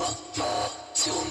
「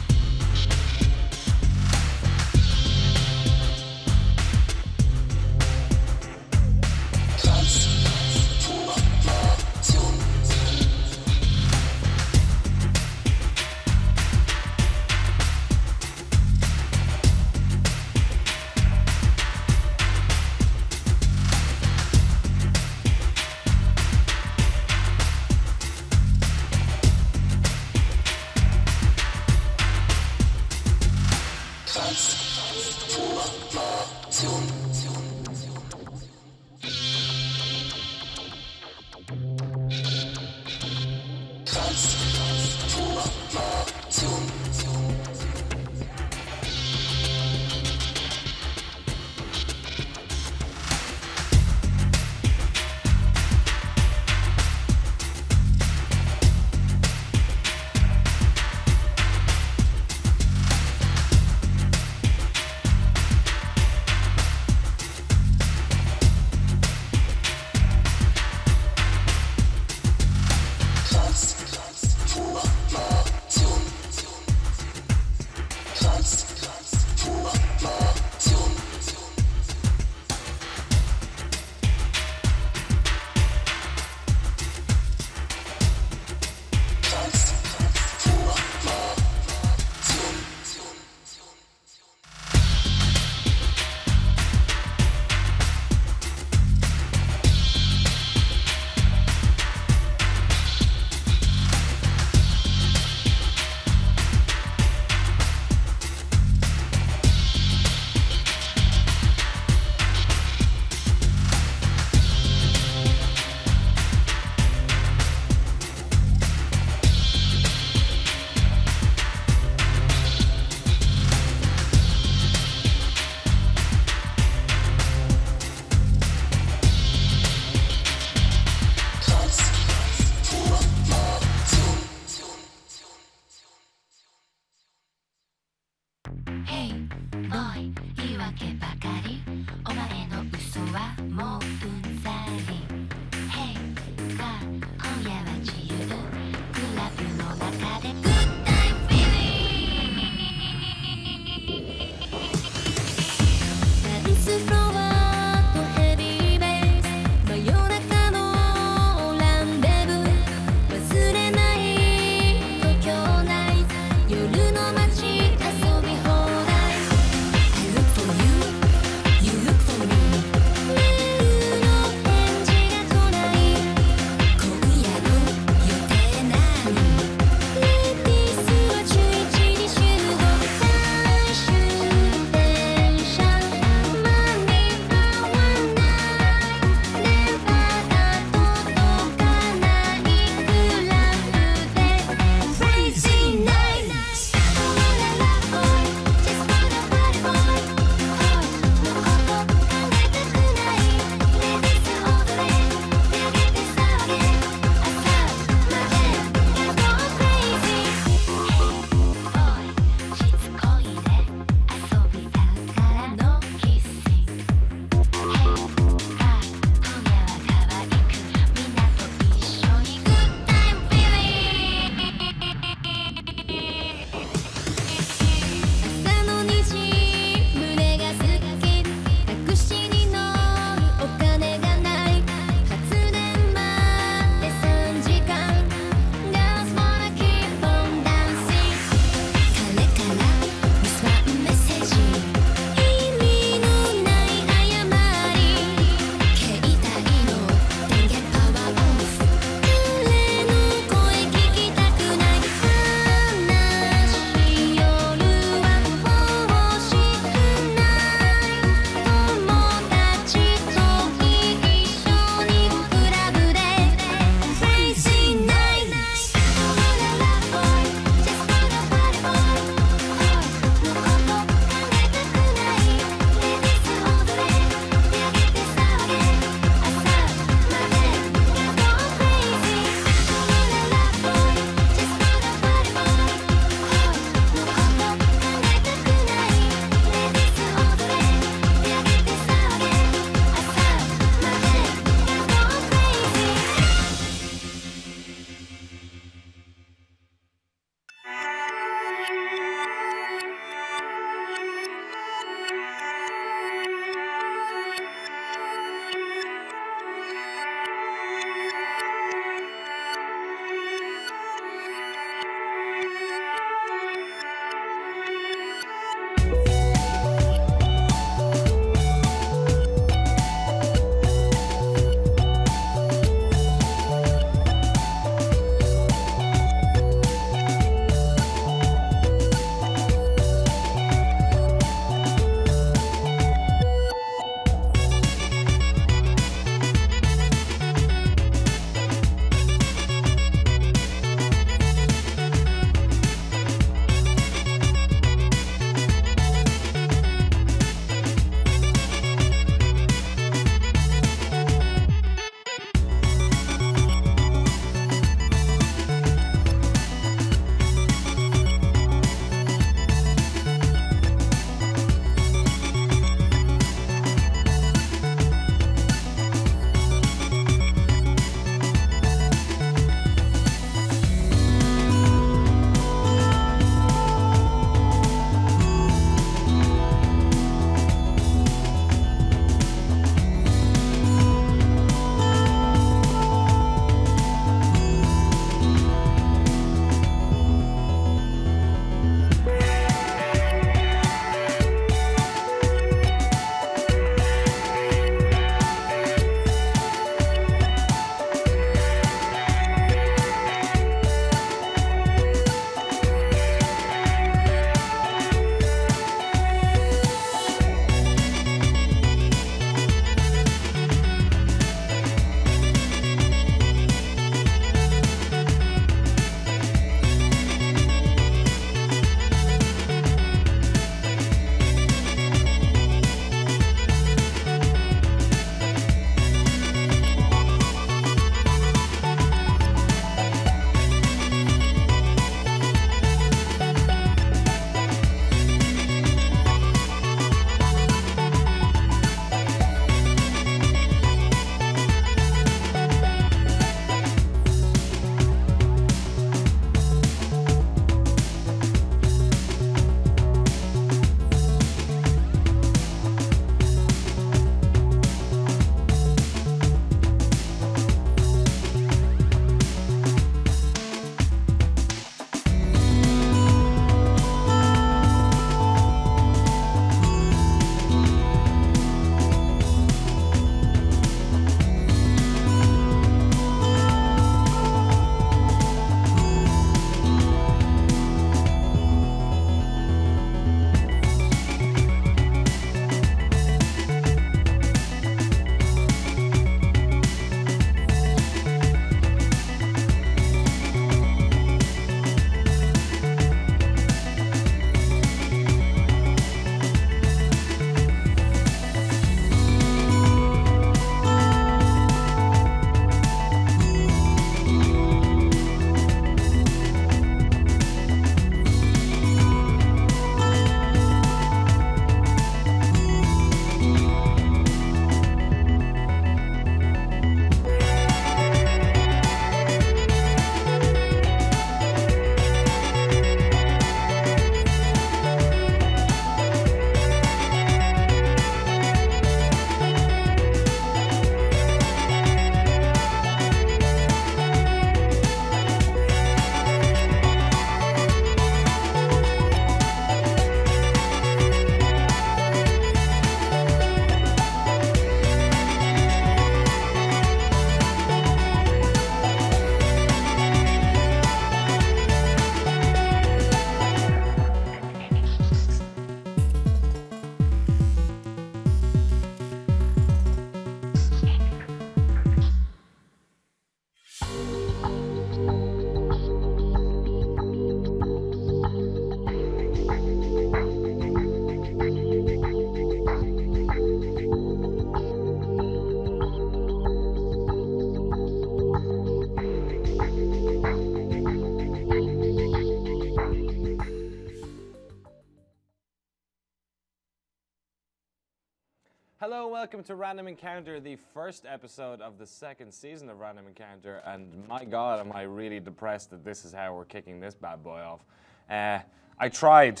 Hello, welcome to Random Encounter, the first episode of the second season of Random Encounter, and my god, am I really depressed that this is how we're kicking this bad boy off. I tried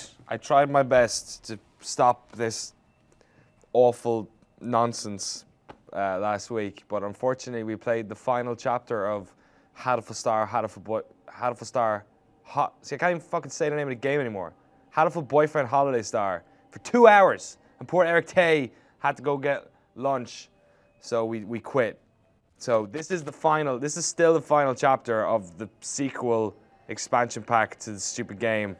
my best to stop this awful nonsense last week, but unfortunately we played the final chapter of Hatoful Star, see, I can't even fucking say the name of the game anymore. Hatoful Boyfriend Holiday Star for 2 hours, and poor Eric Tay had to go get lunch, so we quit. So this is still the final chapter of the sequel expansion pack to the stupid game.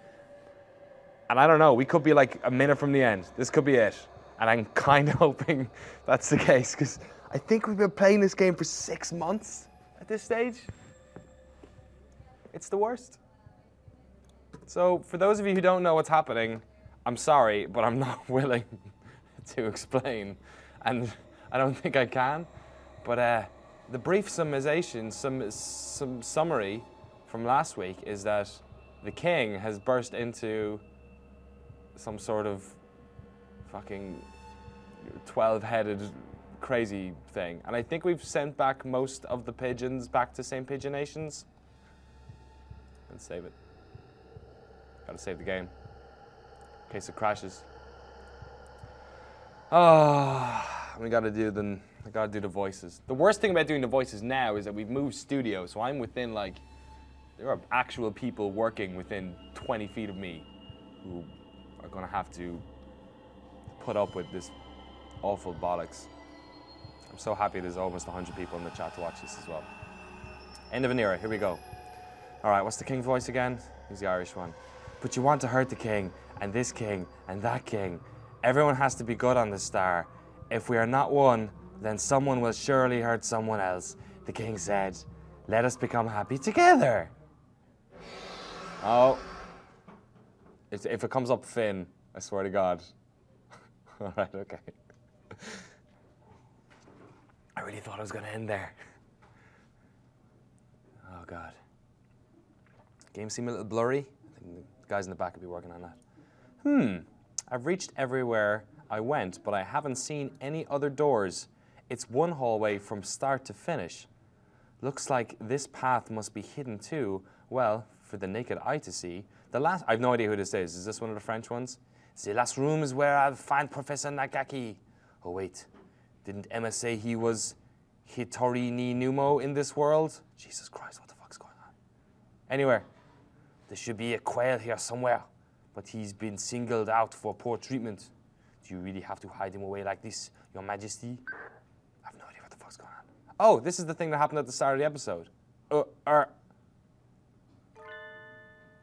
And I don't know, we could be like a minute from the end. This could be it. And I'm kind of hoping that's the case, because I think we've been playing this game for 6 months at this stage. It's the worst. So for those of you who don't know what's happening, I'm sorry, but I'm not willing to explain, and I don't think I can. But the brief summation, some summary from last week is that the king has burst into some sort of fucking 12-headed crazy thing, and I think we've sent back most of the pigeons back to St. Pigeon Nations. Let's save it. Gotta save the game in case it crashes. Oh, I gotta do the voices. The worst thing about doing the voices now is that we've moved studio, so I'm within, like, there are actual people working within 20 feet of me who are gonna have to put up with this awful bollocks. I'm so happy there's almost 100 people in the chat to watch this as well. End of an era, here we go. All right, what's the king's voice again? He's the Irish one. But you want to hurt the king, and this king, and that king. Everyone has to be good on the star. If we are not one, then someone will surely hurt someone else. The king said, let us become happy together. Oh. If it comes up Finn, I swear to God. All right, okay. I really thought it was going to end there. Oh, God. Game seemed a little blurry. I think the guys in the back will be working on that. I've reached everywhere I went, but I haven't seen any other doors. It's one hallway from start to finish. Looks like this path must be hidden too. Well, for the naked eye to see. I have no idea who this is. Is this one of the French ones? The last room is where I'll find Professor Nagaki. Oh wait, didn't Emma say he was Hitori ni Numo in this world? Jesus Christ, what the fuck's going on? Anywhere. There should be a quail here somewhere, but he's been singled out for poor treatment. Do you really have to hide him away like this, Your Majesty? I have no idea what the fuck's going on. Oh, this is the thing that happened at the start of the episode.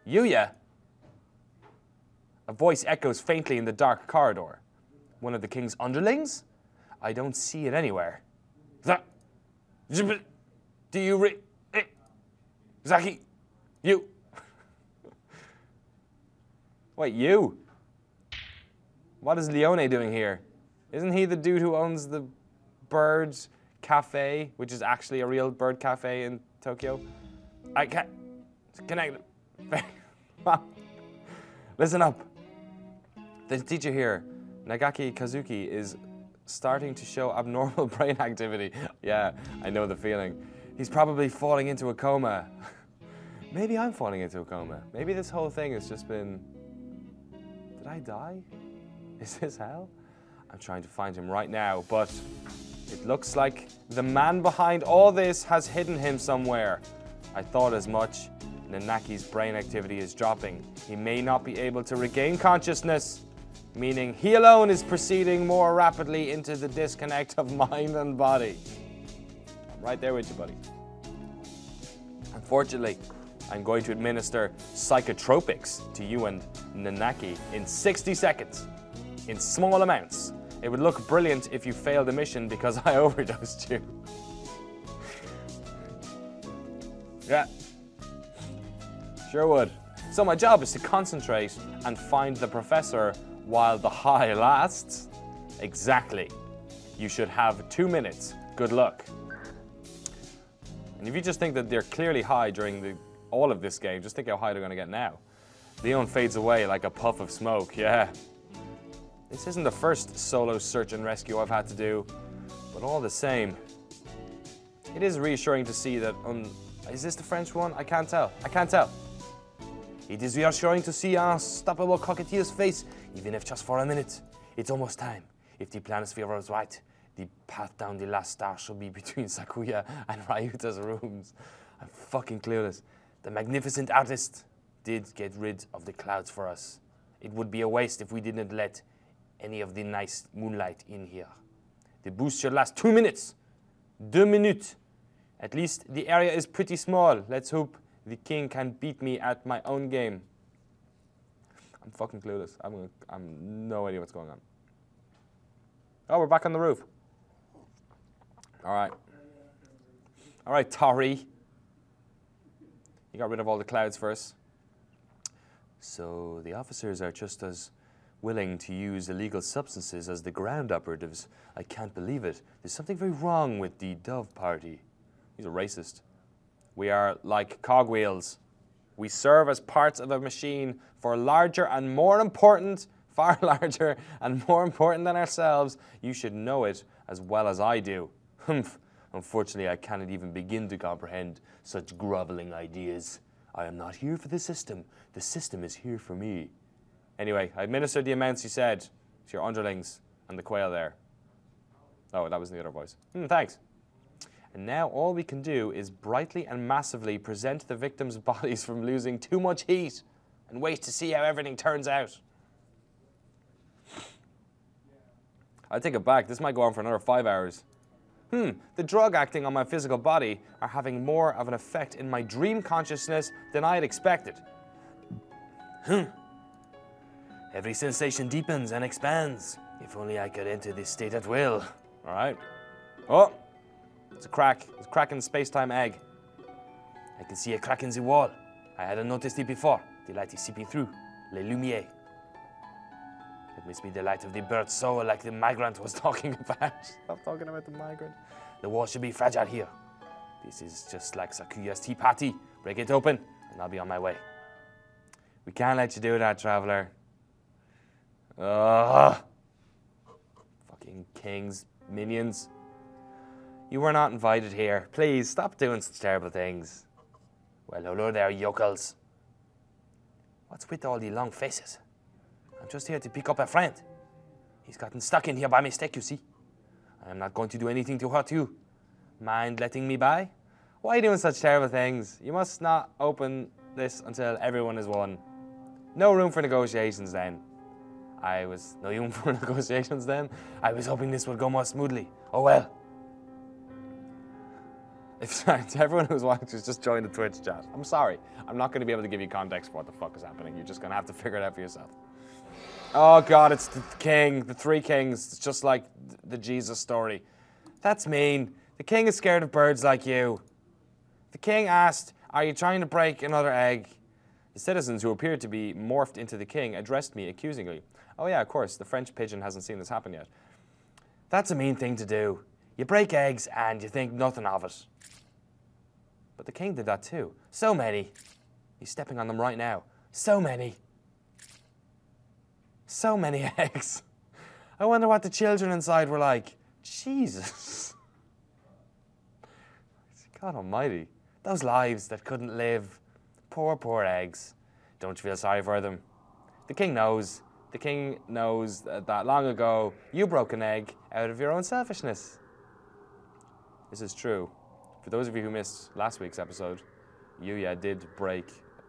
Yuya? A voice echoes faintly in the dark corridor. One of the king's underlings? I don't see it anywhere. Do you Zaki? You? Wait, you? What is Leone doing here? Isn't he the dude who owns the Bird Cafe, which is actually a real bird cafe in Tokyo? I can't connect. Listen up. The teacher here, Nagaki Kazuki, is starting to show abnormal brain activity. Yeah, I know the feeling. He's probably falling into a coma. Maybe I'm falling into a coma. Maybe this whole thing has just been... Did I die? Is this hell? I'm trying to find him right now, but it looks like the man behind all this has hidden him somewhere. I thought as much. Nanaki's brain activity is dropping. He may not be able to regain consciousness, meaning he alone is proceeding more rapidly into the disconnect of mind and body. I'm right there with you, buddy. Unfortunately, I'm going to administer psychotropics to you and Nanaki in 60 seconds, in small amounts. It would look brilliant if you failed the mission because I overdosed you. Yeah. Sure would. So my job is to concentrate and find the professor while the high lasts. Exactly. You should have 2 minutes. Good luck. And if you just think that they're clearly high during all of this game, just think how high they're going to get now. Leon fades away like a puff of smoke, yeah. This isn't the first solo search and rescue I've had to do, but all the same, it is reassuring to see that, is this the French one? I can't tell. I can't tell. It is reassuring to see unstoppable Cockatiel's face, even if just for a minute. It's almost time. If the planisphere was right, the path down the last star should be between Sakuya and Ryuta's rooms. I'm fucking clueless. The magnificent artist did get rid of the clouds for us. It would be a waste if we didn't let any of the nice moonlight in here. The boost should last 2 minutes. 2 minutes. At least the area is pretty small. Let's hope the king can beat me at my own game. I'm fucking clueless. I'm no idea what's going on. Oh, we're back on the roof. All right. All right, Tori. You got rid of all the clouds first. So the officers are just as willing to use illegal substances as the ground operatives. I can't believe it. There's something very wrong with the Dove Party. He's a racist. We are like cogwheels. We serve as parts of a machine for larger and more important, far larger and more important than ourselves. You should know it as well as I do. Humph. Unfortunately, I cannot even begin to comprehend such groveling ideas. I am not here for the system. The system is here for me. Anyway, I administered the amounts you said to your underlings and the quail there. Oh, that was the other voice. Thanks. And now all we can do is brightly and massively present the victims' bodies from losing too much heat and wait to see how everything turns out. I take it back. This might go on for another 5 hours. The drug acting on my physical body are having more of an effect in my dream consciousness than I had expected. Every sensation deepens and expands. If only I could enter this state at will. All right. Oh, it's a crack. It's a crack in the space-time egg. I can see a crack in the wall. I hadn't noticed it before. The light is seeping through. Les lumières. It must be the light of the bird's soul like the migrant was talking about. Stop talking about the migrant. The wall should be fragile here. This is just like Sakuya's tea party. Break it open and I'll be on my way. We can't let you do that, traveler. Ugh. Fucking kings, minions. You were not invited here. Please, stop doing such terrible things. Well, hello there, yokels. What's with all the long faces? I'm just here to pick up a friend. He's gotten stuck in here by mistake, you see. I am not going to do anything to hurt you. Mind letting me by? Why are you doing such terrible things? You must not open this until everyone is won. No room for negotiations then. No room for negotiations then? I was hoping this would go more smoothly. Oh well. To everyone who's watching, just join the Twitch chat. I'm sorry. I'm not going to be able to give you context for what the fuck is happening. You're just going to have to figure it out for yourself. Oh God, it's the king, the three kings. It's just like the Jesus story. That's mean. The king is scared of birds like you. The king asked, "Are you trying to break another egg?" The citizens, who appeared to be morphed into the king, addressed me accusingly. Oh yeah, of course, the French pigeon hasn't seen this happen yet. That's a mean thing to do. You break eggs and you think nothing of it. But the king did that too. So many. He's stepping on them right now. So many. So many eggs. I wonder what the children inside were like. Jesus. God almighty. Those lives that couldn't live. Poor, poor eggs. Don't you feel sorry for them? The king knows. The king knows that long ago you broke an egg out of your own selfishness. This is true. For those of you who missed last week's episode, Yuya did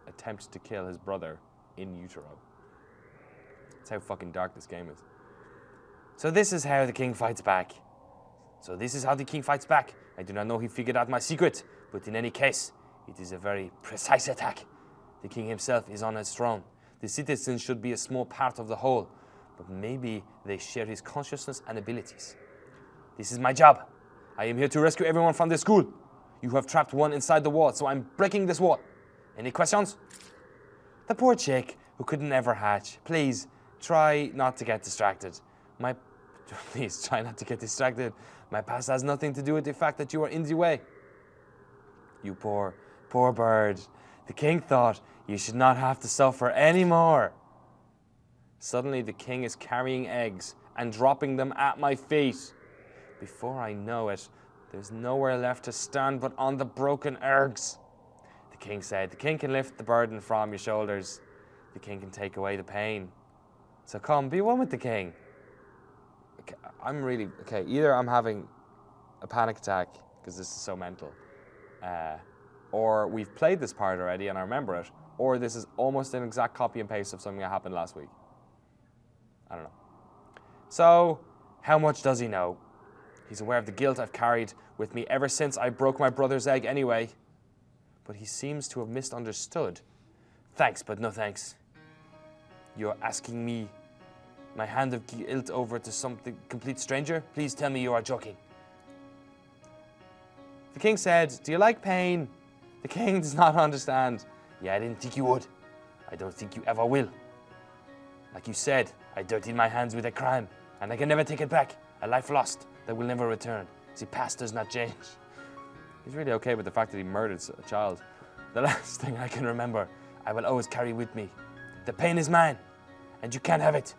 attempt to kill his brother in utero. That's how fucking dark this game is. So this is how the king fights back. I do not know he figured out my secret, but in any case, it is a very precise attack. The king himself is on his throne. The citizens should be a small part of the whole, but maybe they share his consciousness and abilities. This is my job. I am here to rescue everyone from this school. You have trapped one inside the wall, so I'm breaking this wall. Any questions? The poor chick who couldn't ever hatch. Please, try not to get distracted. Please, try not to get distracted. My past has nothing to do with the fact that you are in the way. You poor, poor bird. The king thought you should not have to suffer anymore. Suddenly the king is carrying eggs and dropping them at my feet. Before I know it, there's nowhere left to stand but on the broken eggs. The king said, the king can lift the burden from your shoulders. The king can take away the pain. So come, be one with the king. Okay, either I'm having a panic attack because this is so mental, or we've played this part already and I remember it, or this is almost an exact copy and paste of something that happened last week. I don't know. So, how much does he know? He's aware of the guilt I've carried with me ever since I broke my brother's egg anyway. But he seems to have misunderstood. Thanks, but no thanks. You're asking me my hand of guilt over to some complete stranger? Please tell me you are joking. The king said, do you like pain? The king does not understand. Yeah, I didn't think you would. I don't think you ever will. Like you said, I dirtied my hands with a crime, and I can never take it back. A life lost that will never return. See, past does not change. He's really okay with the fact that he murdered a child. The last thing I can remember, I will always carry with me. The pain is mine, and you can't have it.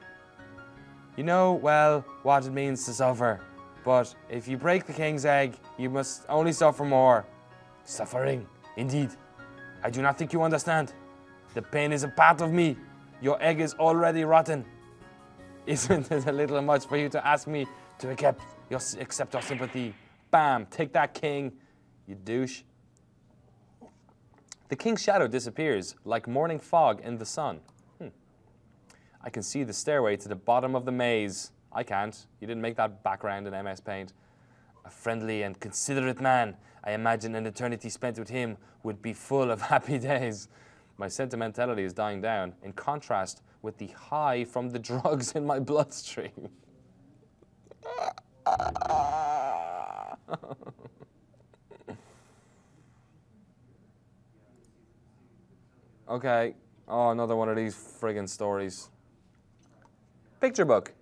You know, well, what it means to suffer. But if you break the king's egg, you must only suffer more. Suffering, indeed. I do not think you understand. The pain is a part of me. Your egg is already rotten. Isn't it a little much for you to ask me to accept your sympathy? Bam, take that, king, you douche. The king's shadow disappears like morning fog in the sun. I can see the stairway to the bottom of the maze. I can't. You didn't make that background in MS Paint. A friendly and considerate man. I imagine an eternity spent with him would be full of happy days. My sentimentality is dying down, in contrast with the high from the drugs in my bloodstream. Okay. Oh, another one of these friggin' stories. Picture book.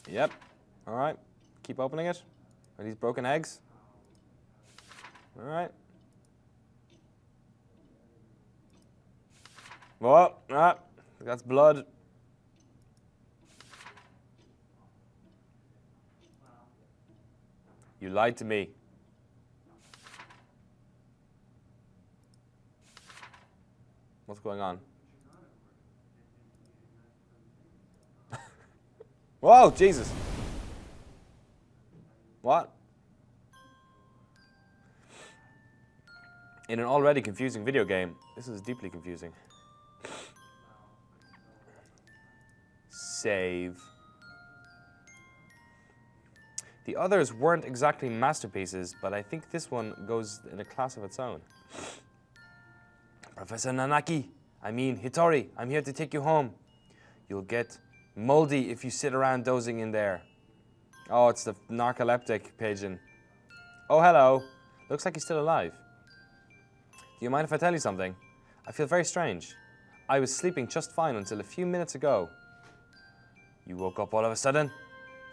Yep. All right. Keep opening it. Are these broken eggs? All right. Whoa. Ah, that's blood. You lied to me. What's going on? Whoa, Jesus. What? In an already confusing video game, this is deeply confusing. Save. The others weren't exactly masterpieces, but I think this one goes in a class of its own. Professor Nanaki, I mean Hitori, I'm here to take you home. You'll get moldy if you sit around dozing in there. Oh, it's the narcoleptic pigeon. Oh, hello. Looks like he's still alive. Do you mind if I tell you something? I feel very strange. I was sleeping just fine until a few minutes ago. You woke up all of a sudden?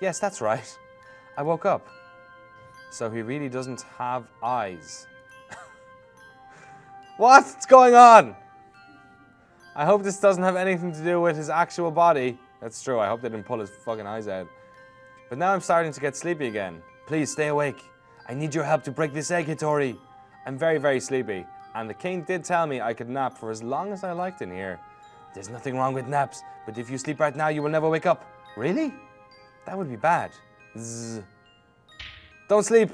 Yes, that's right. I woke up. So he really doesn't have eyes. What's going on? I hope this doesn't have anything to do with his actual body. That's true, I hope they didn't pull his fucking eyes out. But now I'm starting to get sleepy again. Please stay awake. I need your help to break this egg, Hitori. I'm very, very sleepy. And the king did tell me I could nap for as long as I liked in here. There's nothing wrong with naps, but if you sleep right now, you will never wake up. Really? That would be bad. Zzz. Don't sleep.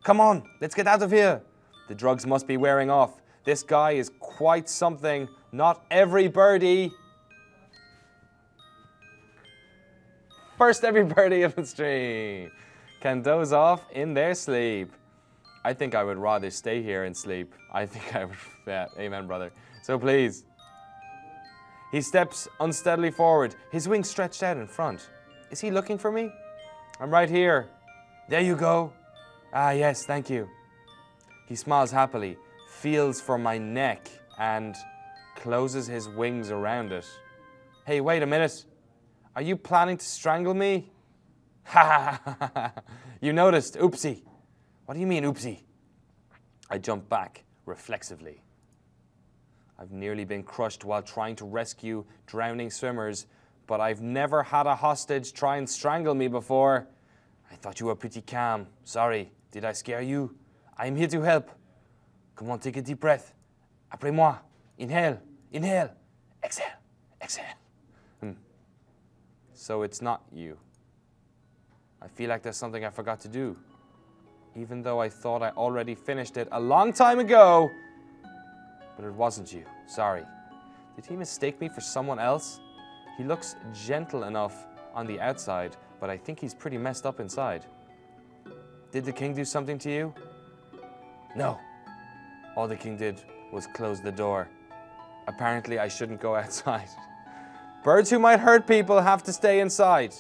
Come on, let's get out of here. The drugs must be wearing off. This guy is quite something. Not every birdie. First every birdie of the tree can doze off in their sleep. I think I would rather stay here and sleep. I think I would, yeah, amen, brother. So please. He steps unsteadily forward, his wings stretched out in front. Is he looking for me? I'm right here. There you go. Ah, yes, thank you. He smiles happily, feels for my neck, and closes his wings around it. Hey, wait a minute. Are you planning to strangle me? Ha ha ha ha. You noticed, oopsie. What do you mean, oopsie? I jump back reflexively. I've nearly been crushed while trying to rescue drowning swimmers, but I've never had a hostage try and strangle me before. I thought you were pretty calm. Sorry, did I scare you? I'm here to help. Come on, take a deep breath. Après moi. Inhale, inhale, exhale, exhale. So it's not you. I feel like there's something I forgot to do, even though I thought I already finished it a long time ago. But it wasn't you. Sorry. Did he mistake me for someone else? He looks gentle enough on the outside, but I think he's pretty messed up inside. Did the king do something to you? No. All the king did was close the door. Apparently, I shouldn't go outside. Birds who might hurt people have to stay inside.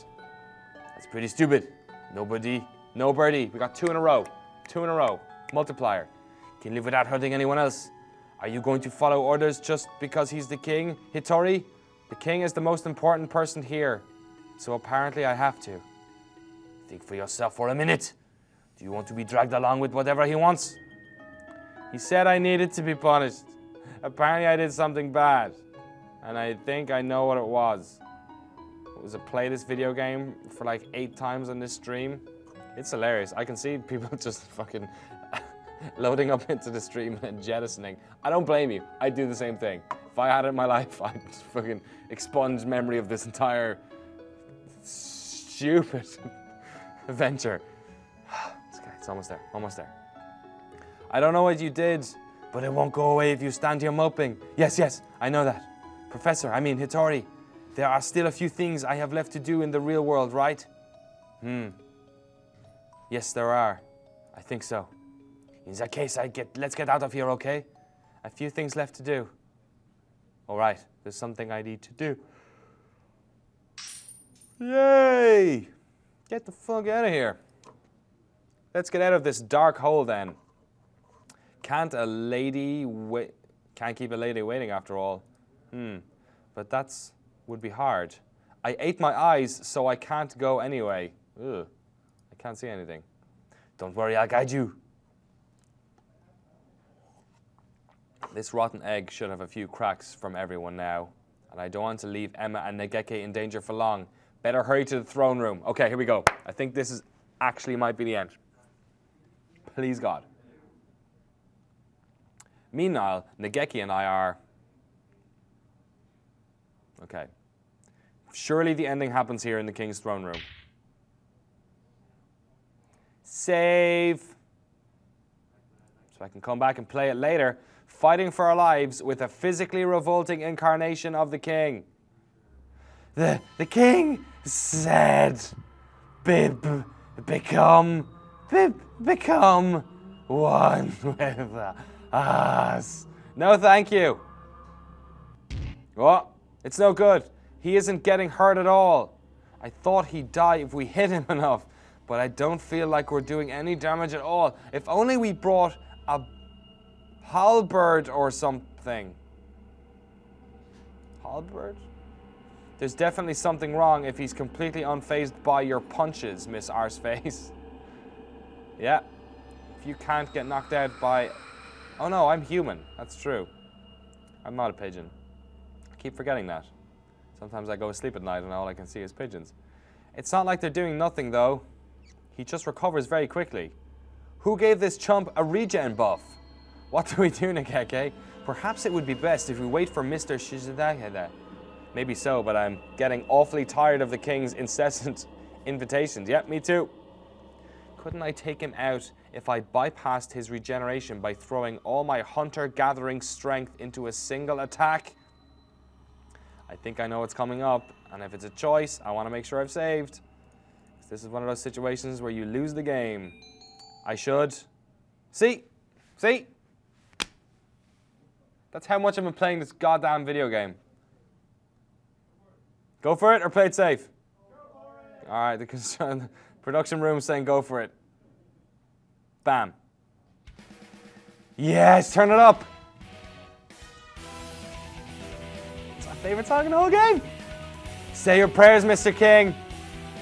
That's pretty stupid. No birdie. We got 2 in a row. 2 in a row. Multiplier. Can live without hurting anyone else. Are you going to follow orders just because he's the king, Hitori? The king is the most important person here, so apparently I have to. Think for yourself for a minute. Do you want to be dragged along with whatever he wants? He said I needed to be punished. Apparently I did something bad, and I think I know what it was. It was to play this video game for like 8 times on this stream. It's hilarious. I can see people just fucking loading up into the stream and jettisoning. I don't blame you. I'd do the same thing. If I had it in my life, I'd fucking expunge memory of this entire stupid adventure. It's almost there, almost there. I don't know what you did, but it won't go away if you stand here moping. Yes, I know that. Professor, I mean Hitori, there are still a few things I have left to do in the real world, right? Yes, there are. I think so. In that case, let's get out of here, okay? A few things left to do. All right, there's something I need to do. Yay! Get the fuck out of here. Let's get out of this dark hole then. Can't keep a lady waiting after all. But would be hard. I ate my eyes, so I can't go anyway. Ugh. I can't see anything. Don't worry, I'll guide you. This rotten egg should have a few cracks from everyone now. And I don't want to leave Emma and Negeke in danger for long. Better hurry to the throne room. Okay, here we go. I think this is actually might be the end. Please God. Meanwhile, Negeki and I are... Okay. Surely the ending happens here in the king's throne room. Save. So I can come back and play it later. Fighting for our lives with a physically revolting incarnation of the king. The king said, become one with us. No, thank you. What? It's no good. He isn't getting hurt at all. I thought he'd die if we hit him enough, but I don't feel like we're doing any damage at all. If only we brought a halberd or something. Halberd? There's definitely something wrong if he's completely unfazed by your punches, Miss Arseface. Yeah. If you can't get knocked out by... Oh no, I'm human. That's true. I'm not a pigeon. I keep forgetting that. Sometimes I go to sleep at night and all I can see is pigeons. It's not like they're doing nothing though. He just recovers very quickly. Who gave this chump a regen buff? What do we do, Nekeke? Perhaps it would be best if we wait for Mr. Shizudake. Maybe so, but I'm getting awfully tired of the king's incessant invitations. Yep, me too. Couldn't I take him out if I bypassed his regeneration by throwing all my hunter-gathering strength into a single attack? I think I know what's coming up, and if it's a choice, I want to make sure I've saved. This is one of those situations where you lose the game. I should. See? That's how much I've been playing this goddamn video game. Go for it or play it safe? All right, the production room saying go for it. Bam. Yes, turn it up. It's my favorite song in the whole game. Say your prayers, Mr. King.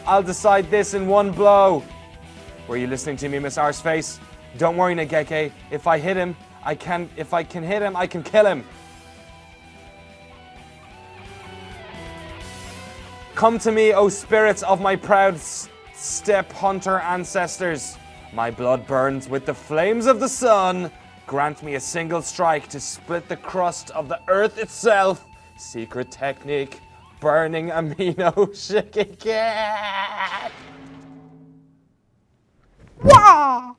I'll decide this in one blow. Were you listening to me, Miss Arseface? Don't worry, Negeke. If I can hit him, I can kill him. Come to me, O spirits of my proud steppe hunter ancestors. My blood burns with the flames of the sun. Grant me a single strike to split the crust of the earth itself. Secret technique, burning amino shikiki. Wah!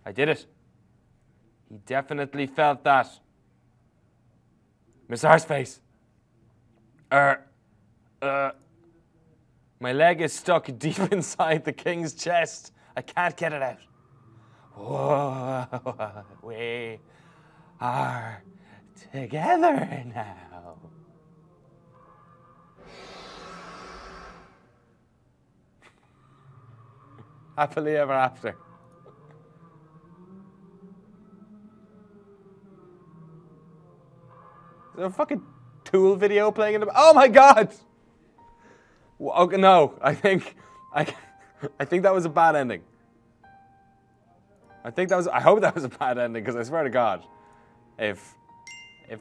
I did it. He definitely felt that. Miss Arseface. My leg is stuck deep inside the king's chest. I can't get it out. Whoa, we are together now. Happily ever after. Is there a fucking Tool video playing in the... Oh my god! Okay, no, I think that was a bad ending. I hope that was a bad ending, because I swear to God, if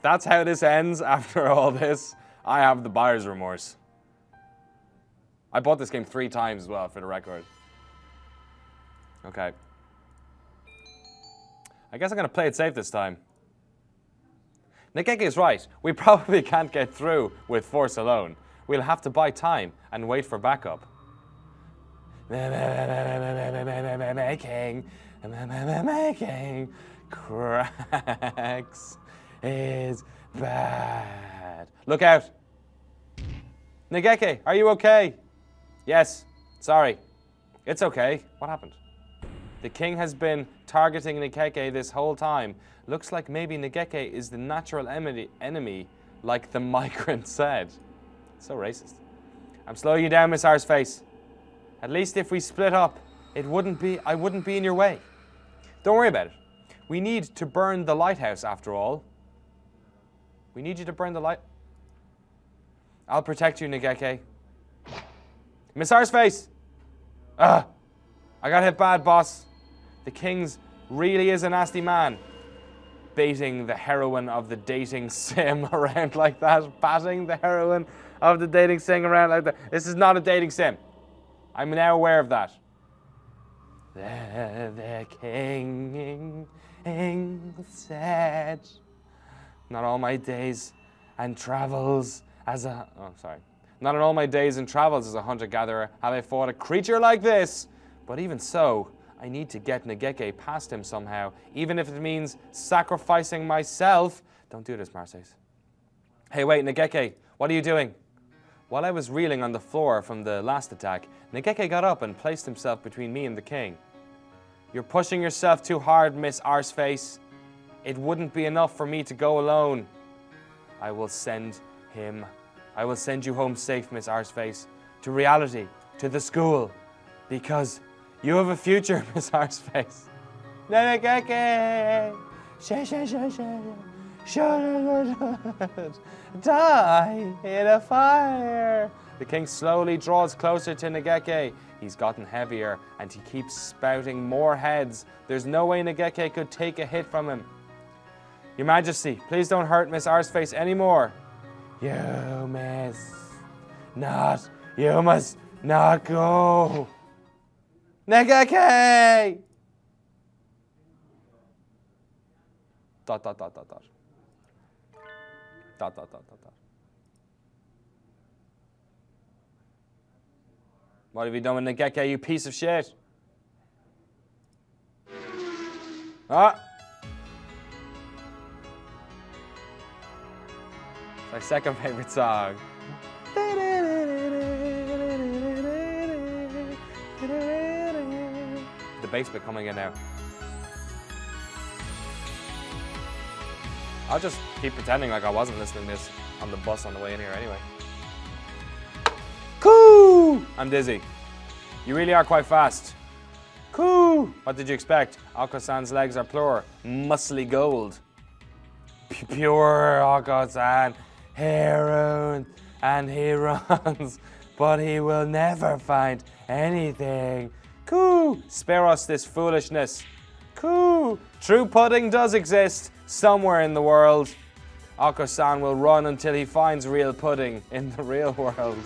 that's how this ends after all this, I have the buyer's remorse. I bought this game 3 times as well, for the record. Okay. I guess I'm going to play it safe this time. Negeke is right. We probably can't get through with force alone. We'll have to buy time and wait for backup. Making cracks is bad. Look out. Negeke, are you okay? Yes. Sorry. It's okay. What happened? The king has been targeting Negeke this whole time. Looks like maybe Negeke is the natural enemy, like the migrant said. So racist. I'm slowing you down, Miss Arseface. At least if we split up, I wouldn't be in your way. Don't worry about it. We need to burn the lighthouse after all. We need you to burn the light. I'll protect you, Negeke. Miss Arseface! I got hit bad, boss. The king's really is a nasty man. Baiting the heroine of the dating sim around like that. Batting the heroine of the dating sim around like that. This is not a dating sim. I'm now aware of that. The king said, not all my days and travels as a... Oh, sorry. Not in all my days and travels as a hunter-gatherer have I fought a creature like this. But even so, I need to get Negeke past him somehow, even if it means sacrificing myself. Don't do this, Marseilles. Hey, wait, Negeke, what are you doing? While I was reeling on the floor from the last attack, Negeke got up and placed himself between me and the king. You're pushing yourself too hard, Miss Arseface. It wouldn't be enough for me to go alone. I will send you home safe, Miss Arseface, to reality, to the school, because you have a future, Miss Arseface. Negeke! Die in a fire! The king slowly draws closer to Negeke. He's gotten heavier, and he keeps spouting more heads. There's no way Negeke could take a hit from him. Your Majesty, please don't hurt Miss Arseface anymore. You must not go. Negeke! Dot, dot, dot, dot, dot. Dot, dot, dot, dot, dot. What have you done with Negeke, you piece of shit? Ah! It's my second favorite song. The bass bit coming in now. I'll just keep pretending like I wasn't listening to this on the bus on the way in here anyway. Coo! I'm dizzy. You really are quite fast. Coo! What did you expect? Oko-san's legs are pure, muscly gold. Pure Oko-san, heroin, and he runs, but he will never find anything. Coo! Spare us this foolishness. Coo! True pudding does exist somewhere in the world. Ako-san will run until he finds real pudding in the real world.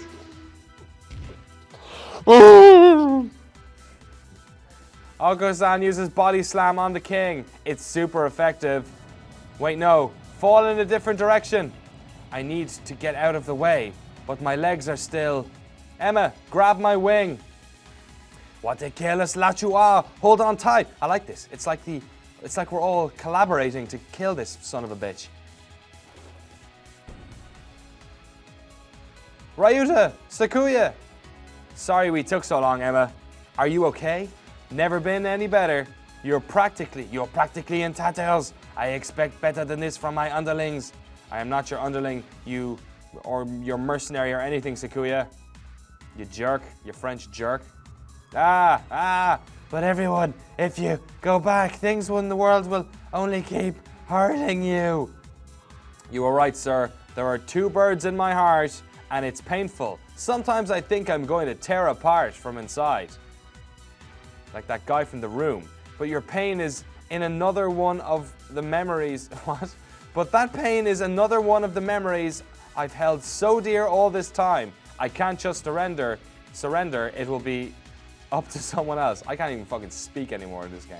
Ako-san uses body slam on the king. It's super effective. Wait, no. Fall in a different direction. I need to get out of the way, but my legs are still... Emma, grab my wing. What a careless lad you are. Hold on tight. I like this. It's like we're all collaborating to kill this son of a bitch. Ryuta, Sakuya. Sorry we took so long, Emma. Are you okay? Never been any better. You're practically in tatters. I expect better than this from my underlings. I am not your underling, or your mercenary or anything, Sakuya. You jerk, you French jerk. But everyone, if you go back, things in the world will only keep hurting you. You are right, sir. There are two birds in my heart, and it's painful. Sometimes I think I'm going to tear apart from inside. Like that guy from The Room. But your pain is in another one of the memories. What? But that pain is another one of the memories I've held so dear all this time. I can't just surrender. It will be up to someone else. I can't even fucking speak anymore in this game.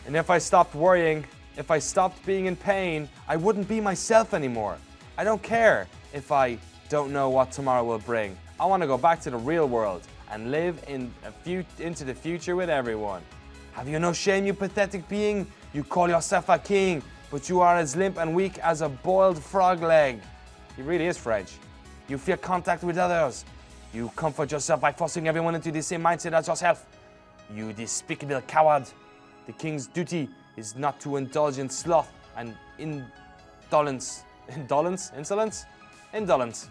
And if I stopped worrying, if I stopped being in pain, I wouldn't be myself anymore. I don't care if I don't know what tomorrow will bring. I want to go back to the real world and live into the future with everyone. Have you no shame, you pathetic being? You call yourself a king, but you are as limp and weak as a boiled frog leg. He really is French. You fear contact with others. You comfort yourself by forcing everyone into the same mindset as yourself. You despicable coward. The king's duty is not to indulge in sloth and indolence. Insolence? Indolence.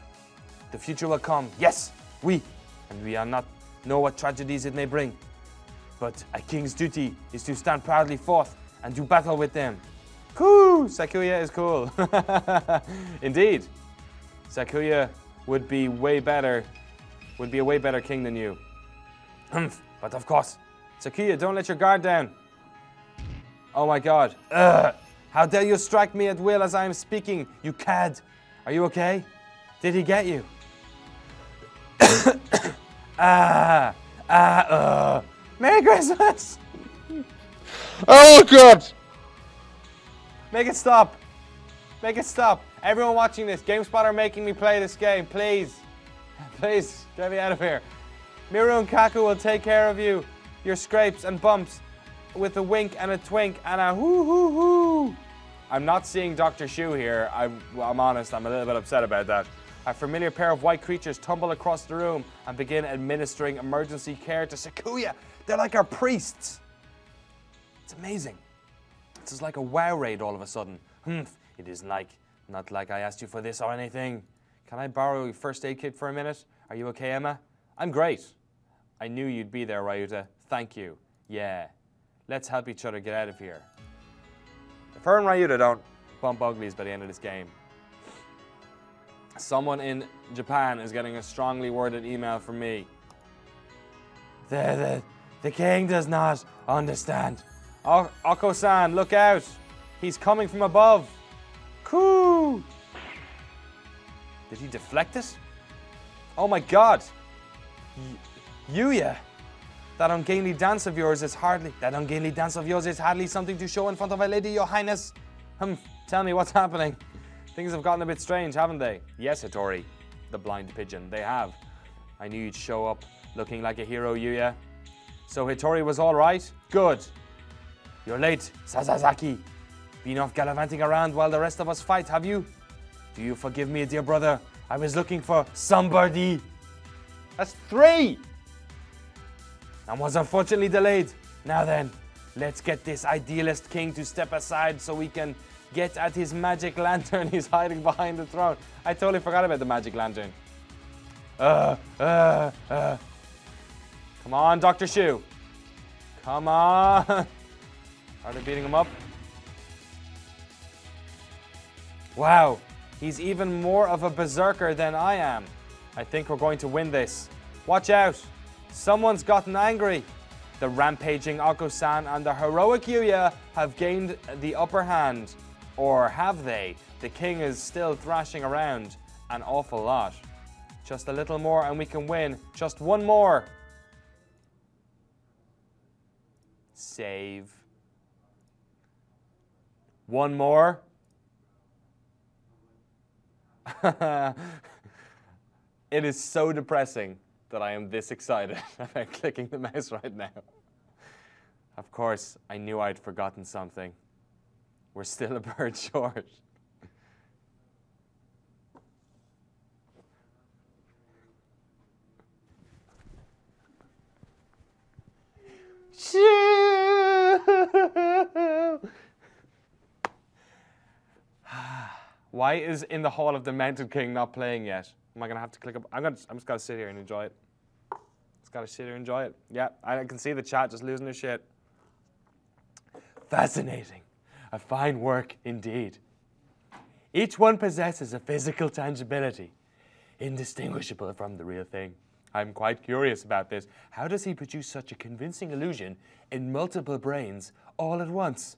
The future will come, yes, and we are not know what tragedies it may bring. But a king's duty is to stand proudly forth and do battle with them. Cool! Sakuya is cool. Indeed. Sakuya would be a way better king than you. But of course. Sakuya, don't let your guard down. Oh my god. How dare you strike me at will as I am speaking, you cad. Are you okay? Did he get you? Merry Christmas! Oh god! Make it stop. Make it stop. Everyone watching this, GameSpot are making me play this game. Please. Please, get me out of here. Miru and Kaku will take care of you. Your scrapes and bumps with a wink and a twink and a hoo-hoo-hoo. I'm not seeing Dr. Shu here. I'm honest, I'm a little bit upset about that. A familiar pair of white creatures tumble across the room and begin administering emergency care to Sakuya. They're like our priests. It's amazing. This is like a WoW raid all of a sudden. It is not like I asked you for this or anything. Can I borrow your first aid kit for a minute? Are you okay, Emma? I'm great. I knew you'd be there, Ryuta. Thank you. Yeah. Let's help each other get out of here. If her and Ryuta don't bump uglies by the end of this game, someone in Japan is getting a strongly worded email from me. The king does not understand. Ako-san, look out. He's coming from above. Coo! Did he deflect it? Oh my god. Yuya. That ungainly dance of yours is hardly something to show in front of a lady, your highness. Tell me what's happening. Things have gotten a bit strange, haven't they? Yes, Hattori, the blind pigeon, they have. I knew you'd show up looking like a hero, Yuya. So Hattori was all right? Good. You're late, Sasazaki. Been off gallivanting around while the rest of us fight, have you? Do you forgive me, dear brother? I was looking for somebody. That's 3. And was unfortunately delayed. Now then, let's get this idealist king to step aside so we can get at his magic lantern he's hiding behind the throne. I totally forgot about the magic lantern. Come on, Dr. Shu. Come on. Are they beating him up? Wow, he's even more of a berserker than I am. I think we're going to win this. Watch out. Someone's gotten angry. The rampaging Ako-san and the heroic Yuya have gained the upper hand. Or have they? The king is still thrashing around an awful lot. Just a little more and we can win. Just one more. Save. One more. It is so depressing that I am this excited about clicking the mouse right now. Of course, I knew I'd forgotten something. We're still a bird short. Why is In the Hall of the Mountain King not playing yet? Am I gonna have to click up? I'm just gotta sit here and enjoy it. Just gotta sit here and enjoy it. Yeah, I can see the chat just losing their shit. Fascinating. A fine work indeed. Each one possesses a physical tangibility, indistinguishable from the real thing. I'm quite curious about this. How does he produce such a convincing illusion in multiple brains all at once?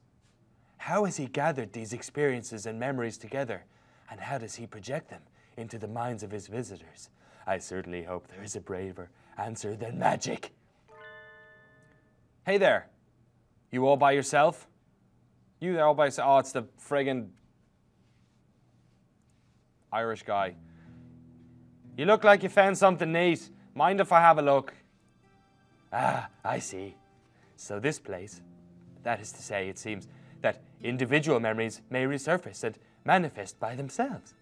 How has he gathered these experiences and memories together? And how does he project them into the minds of his visitors? I certainly hope there is a braver answer than magic. Hey there. You all by yourself? You there all by yourself? Oh, it's the friggin' Irish guy. You look like you found something neat. Mind if I have a look? Ah, I see. So this place, that is to say, it seems that individual memories may resurface and manifest by themselves.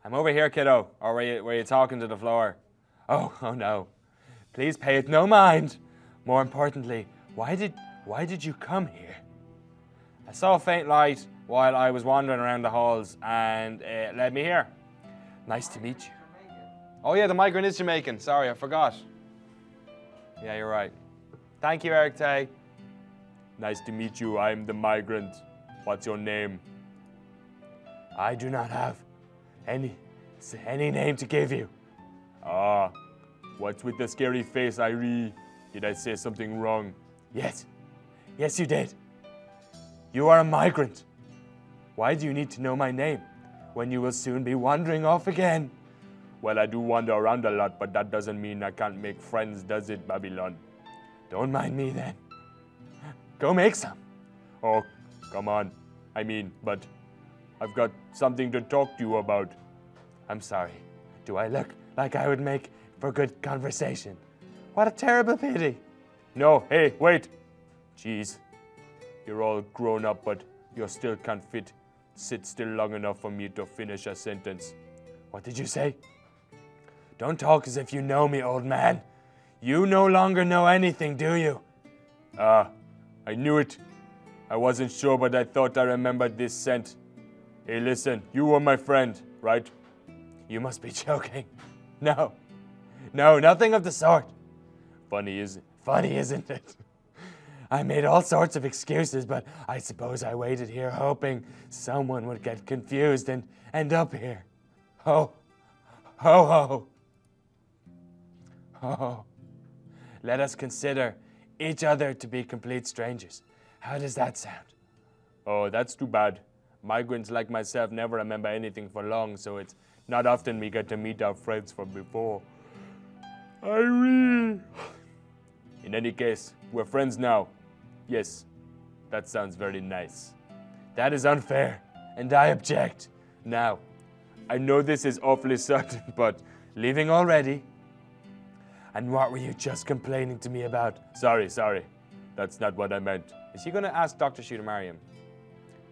I'm over here, kiddo. Or were you talking to the floor? Oh no. Please pay it no mind. More importantly, why did you come here? I saw a faint light while I was wandering around the halls and it led me here. Nice to meet you. Oh yeah, the migrant is Jamaican. Sorry, I forgot. Yeah, you're right. Thank you, Eric Tay. Nice to meet you. I'm the migrant. What's your name? I do not have any name to give you. Ah, what's with the scary face, Irie? Did I say something wrong? Yes. Yes, you did. You are a migrant. Why do you need to know my name when you will soon be wandering off again? Well, I do wander around a lot, but that doesn't mean I can't make friends, does it, Babylon? Don't mind me then. Go make some. Oh, come on. But I've got something to talk to you about. I'm sorry. Do I look like I would make for good conversation? What a terrible pity. No, hey, wait. Jeez. You're all grown up, but you still can't sit still long enough for me to finish a sentence. What did you say? Don't talk as if you know me, old man. You no longer know anything, do you? I knew it. I wasn't sure, but I thought I remembered this scent. Hey, listen, you were my friend, right? You must be joking. No, nothing of the sort. Funny, isn't it? I made all sorts of excuses, but I suppose I waited here hoping someone would get confused and end up here. Ho, ho, ho. Ho. Let us consider each other to be complete strangers. How does that sound? Oh, that's too bad. Migrants like myself never remember anything for long, so it's not often we get to meet our friends from before. Irene! In any case, we're friends now. Yes, that sounds very nice. That is unfair, and I object. Now, I know this is awfully sudden, but leaving already? And what were you just complaining to me about? Sorry. That's not what I meant. Is he going to ask Dr. Shu to marry him?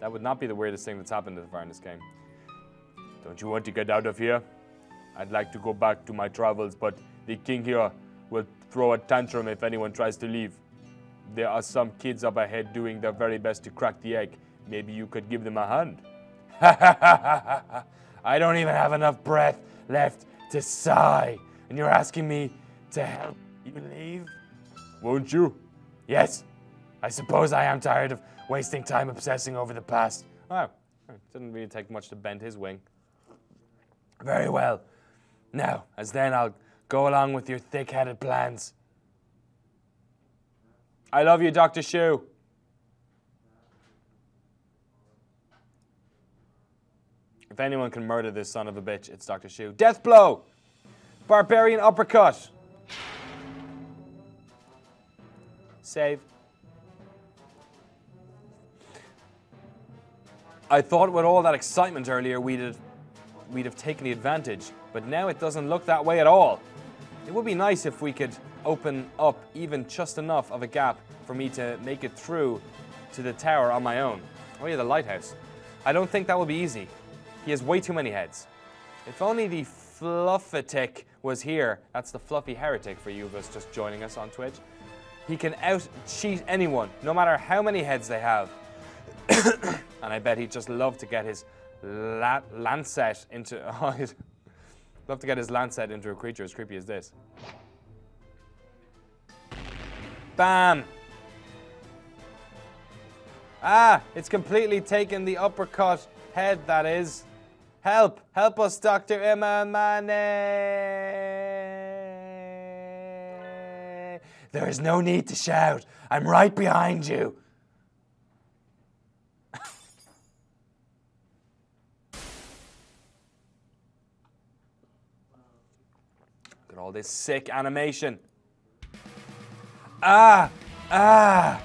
That would not be the weirdest thing that's happened so far in this game. Don't you want to get out of here? I'd like to go back to my travels, but the king here will throw a tantrum if anyone tries to leave. There are some kids up ahead doing their very best to crack the egg. Maybe you could give them a hand. I don't even have enough breath left to sigh. And you're asking me to help you leave? Won't you? Yes. I suppose I am tired of wasting time obsessing over the past. Oh, it didn't really take much to bend his wing. Very well. Now, as then I'll go along with your thick-headed plans. I love you, Dr. Shu. If anyone can murder this son of a bitch, it's Dr. Shu. Death blow! Barbarian uppercut! Save. I thought with all that excitement earlier we'd have taken the advantage, but now it doesn't look that way at all. It would be nice if we could open up even just enough of a gap for me to make it through to the tower on my own. Oh yeah, the lighthouse. I don't think that will be easy. He has way too many heads. If only the Fluffatic was here. That's the fluffy heretic for you of us just joining us on Twitch. He can out-cheat anyone, no matter how many heads they have. And I bet he'd just love to get his lancet into... Oh, he'd love to get his lancet into a creature as creepy as this. Bam! Ah, it's completely taken the uppercut head, that is. Help! Help us, Dr. Imamane! There is no need to shout. I'm right behind you. Look at all this sick animation. Ah! Ah!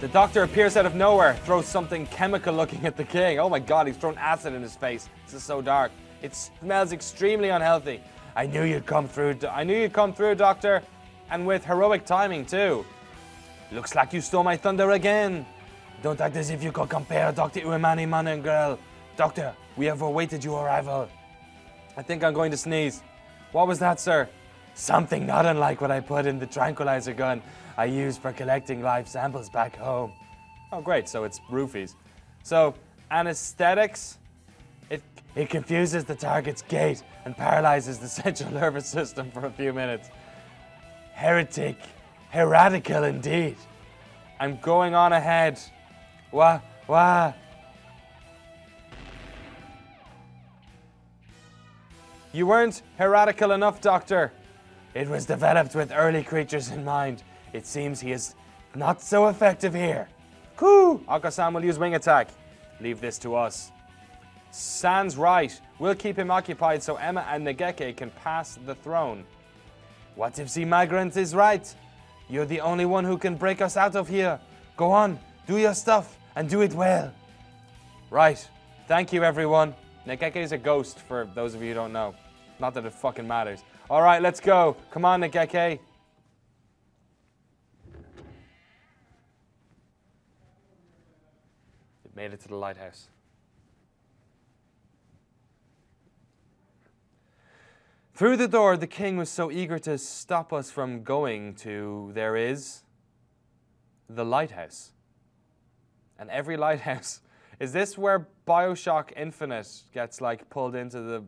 The doctor appears out of nowhere, throws something chemical looking at the king. Oh my god, he's thrown acid in his face. This is so dark. It smells extremely unhealthy. I knew you'd come through. I knew you'd come through, Doctor. And with heroic timing, too. Looks like you stole my thunder again. Don't act as if you could compare Dr. Uemani, man and girl. Doctor, we have awaited your arrival. I think I'm going to sneeze. What was that, sir? Something not unlike what I put in the tranquilizer gun I used for collecting live samples back home. Oh, great. So it's roofies. So, anesthetics? It confuses the target's gait and paralyzes the central nervous system for a few minutes. Heretic. Heretical indeed. I'm going on ahead. Wah. You weren't heretical enough, Doctor. It was developed with early creatures in mind. It seems he is not so effective here. Coo! Akasan will use wing attack. Leave this to us. San's right. We'll keep him occupied so Emma and Negeke can pass the throne. What if the migrant is right? You're the only one who can break us out of here. Go on, do your stuff, and do it well. Right. Thank you, everyone. Negeke is a ghost, for those of you who don't know. Not that it fucking matters. All right, let's go. Come on, Negeke. It made it to the lighthouse. Through the door, the king was so eager to stop us from going to, there is, the lighthouse. And every lighthouse, is this where Bioshock Infinite gets like pulled into the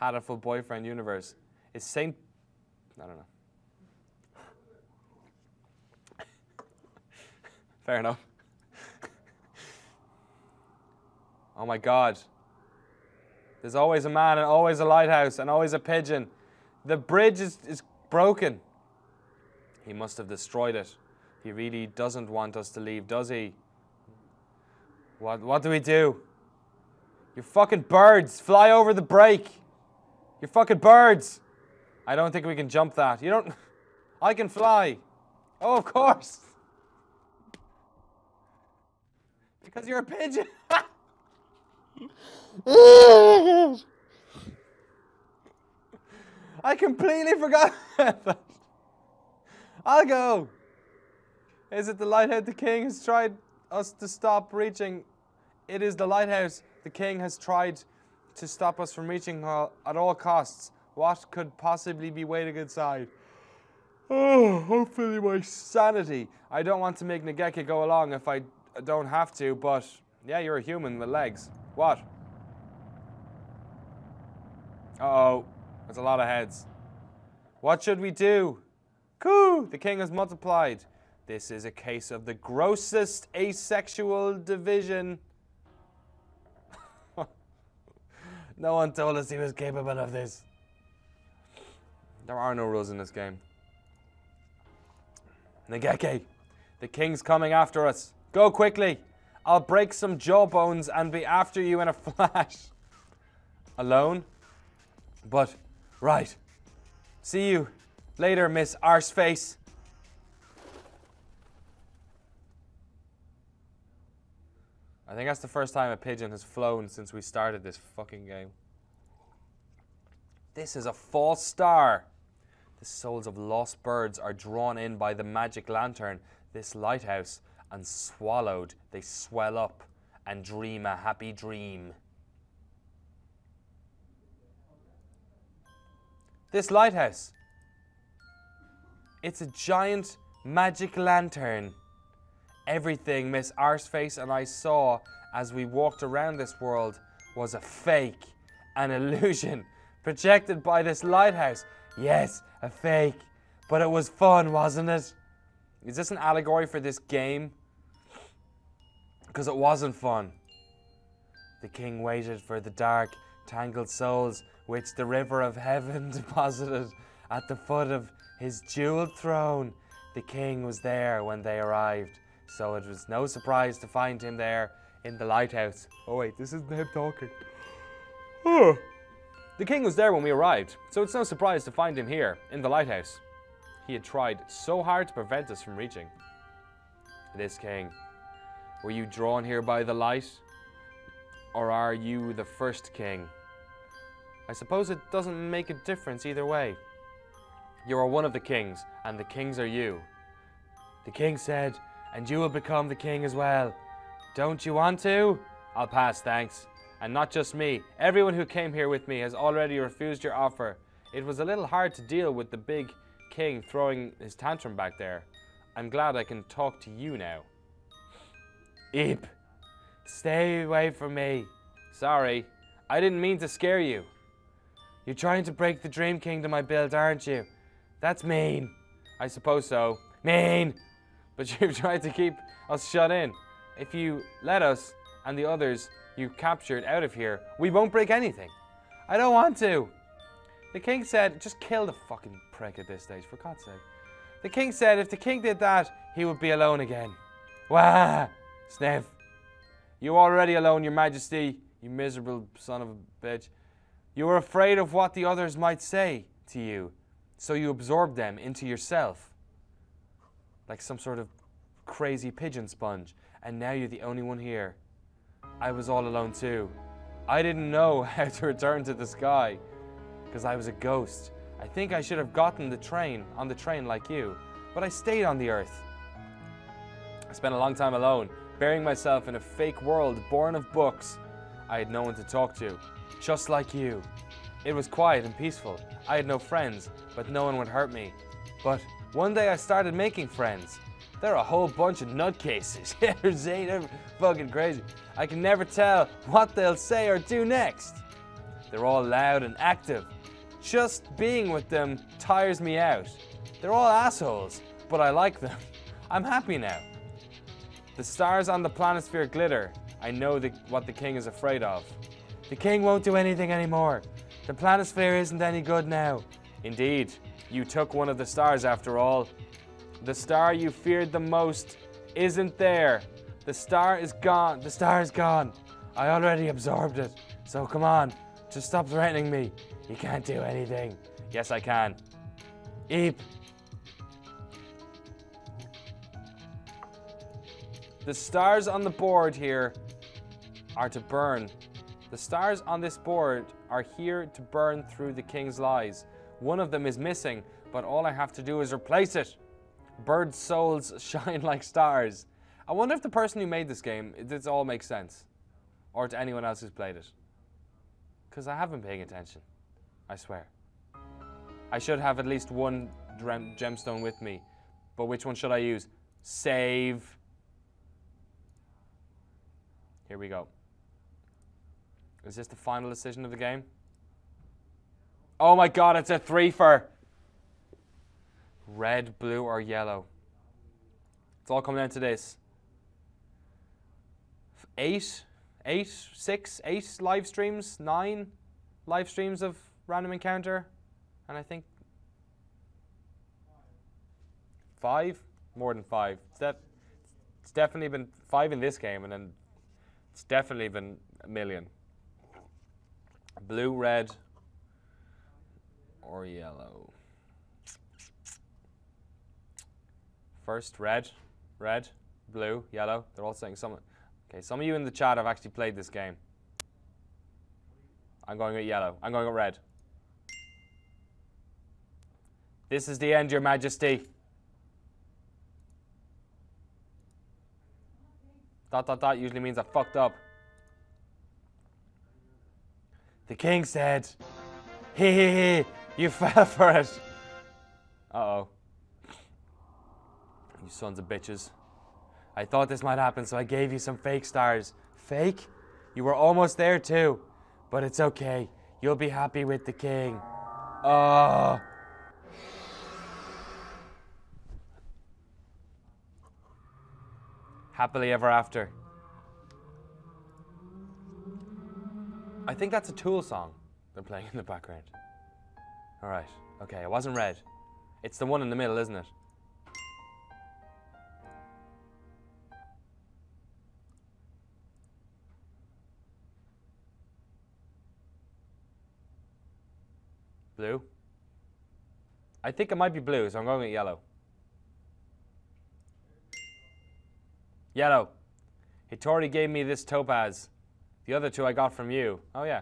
Hatoful boyfriend universe? Is Saint, I don't know. Fair enough. Oh my god. There's always a man and always a lighthouse and always a pigeon. The bridge is broken. He must have destroyed it. He really doesn't want us to leave, does he? What do we do? You fucking birds, fly over the break. You fucking birds. I don't think we can jump that. You don't... I can fly. Oh, of course. Because you're a pigeon. I completely forgot that. I'll go. Is it the lighthouse the king has tried us to stop reaching? It is the lighthouse the king has tried to stop us from reaching at all costs. What could possibly be waiting inside? Oh, hopefully my sanity. I don't want to make Negeke go along if I don't have to, but yeah, you're a human with legs. What? Uh-oh. There's a lot of heads. What should we do? Coo! The king has multiplied. This is a case of the grossest asexual division. No one told us he was capable of this. There are no rules in this game. Negeke, the king's coming after us. Go quickly. I'll break some jawbones and be after you in a flash. Alone? But, right. See you later, Miss Arseface. I think that's the first time a pigeon has flown since we started this fucking game. This is a false star. The souls of lost birds are drawn in by the magic lantern, this lighthouse, and swallowed, they swell up and dream a happy dream. This lighthouse. It's a giant magic lantern. Everything Miss Arseface and I saw as we walked around this world was a fake, an illusion, projected by this lighthouse. Yes, a fake. But it was fun, wasn't it? Is this an allegory for this game? Because it wasn't fun. The king waited for the dark, tangled souls which the river of heaven deposited at the foot of his jeweled throne. The king was there when they arrived, so it was no surprise to find him there in the lighthouse. Oh wait, this isn't him talking. Oh. The king was there when we arrived, so it's no surprise to find him here in the lighthouse. He had tried so hard to prevent us from reaching. This king, were you drawn here by the light? Or are you the first king? I suppose it doesn't make a difference either way. You are one of the kings, and the kings are you. The king said, and you will become the king as well. Don't you want to? I'll pass, thanks. And not just me. Everyone who came here with me has already refused your offer. It was a little hard to deal with the big king throwing his tantrum back there. I'm glad I can talk to you now. Eep. Stay away from me. Sorry. I didn't mean to scare you. You're trying to break the dream kingdom I built, aren't you? That's mean. I suppose so. Mean. But you've tried to keep us shut in. If you let us and the others you captured out of here, we won't break anything. I don't want to. The king said, just kill the fucking prick at this stage, for God's sake. The king said if the king did that, he would be alone again. Wah! Sniff. You already alone, your majesty, you miserable son of a bitch. You were afraid of what the others might say to you, so you absorbed them into yourself. Like some sort of crazy pigeon sponge, and now you're the only one here. I was all alone too. I didn't know how to return to the sky, because I was a ghost. I think I should have gotten on the train like you, but I stayed on the earth. I spent a long time alone, burying myself in a fake world born of books. I had no one to talk to, just like you. It was quiet and peaceful. I had no friends, but no one would hurt me. But one day I started making friends. They're a whole bunch of nutcases. They're fucking crazy. I can never tell what they'll say or do next. They're all loud and active. Just being with them tires me out. They're all assholes, but I like them. I'm happy now. The stars on the planisphere glitter. I know what the king is afraid of. The king won't do anything anymore. The planisphere isn't any good now. Indeed, you took one of the stars after all. The star you feared the most isn't there. The star is gone. The star is gone. I already absorbed it. So come on, just stop threatening me. You can't do anything. Yes, I can. Eep. The stars on the board here are to burn. The stars on this board are here to burn through the king's lies. One of them is missing, but all I have to do is replace it. Bird souls shine like stars. I wonder if the person who made this game, this all makes sense. Or to anyone else who's played it. Because I have been paying attention. I swear. I should have at least one gemstone with me. But which one should I use? Save. Here we go. Is this the final decision of the game? Oh my god, it's a three-fer. Red, blue, or yellow. It's all coming down to this. 8 live streams, 9 live streams of Random Encounter, and I think 5, more than 5. It's definitely been 5 in this game, and then it's definitely been a million. Blue, red, or yellow. First, red, blue, yellow. They're all saying something. Okay, some of you in the chat have actually played this game. I'm going with yellow. I'm going with red. This is the end, Your Majesty. ... usually means I fucked up. The king said, "Hee, you fell for it." Uh-oh. You sons of bitches. I thought this might happen, so I gave you some fake stars. Fake? You were almost there too. But it's okay. You'll be happy with the king. Oh. Happily ever after. I think that's a Tool song they're playing in the background. Alright, okay, it wasn't red. It's the one in the middle, isn't it? Blue? I think it might be blue, so I'm going with yellow. Yellow. Hitori gave me this topaz. The other two I got from you. Oh, yeah.